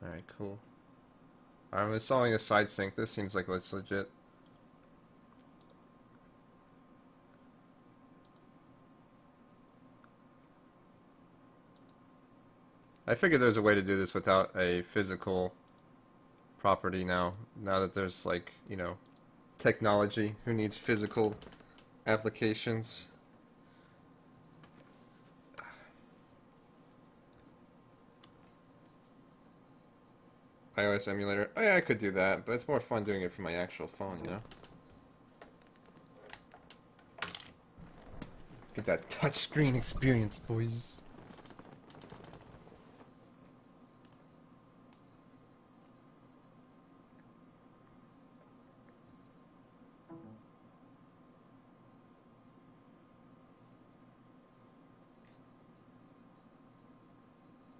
Alright, cool. I'm installing a side sync. This seems like it's legit. I figured there's a way to do this without a physical property now that there's, like, you know, technology. Who needs physical applications? iOS emulator. Oh yeah, I could do that, but it's more fun doing it from my actual phone, you know? Get that touchscreen experience, boys.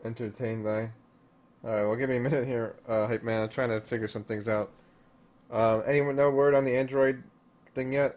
Entertained by... Alright, well, give me a minute here, Hype Man. I'm trying to figure some things out. Anyone know word on the Android thing yet?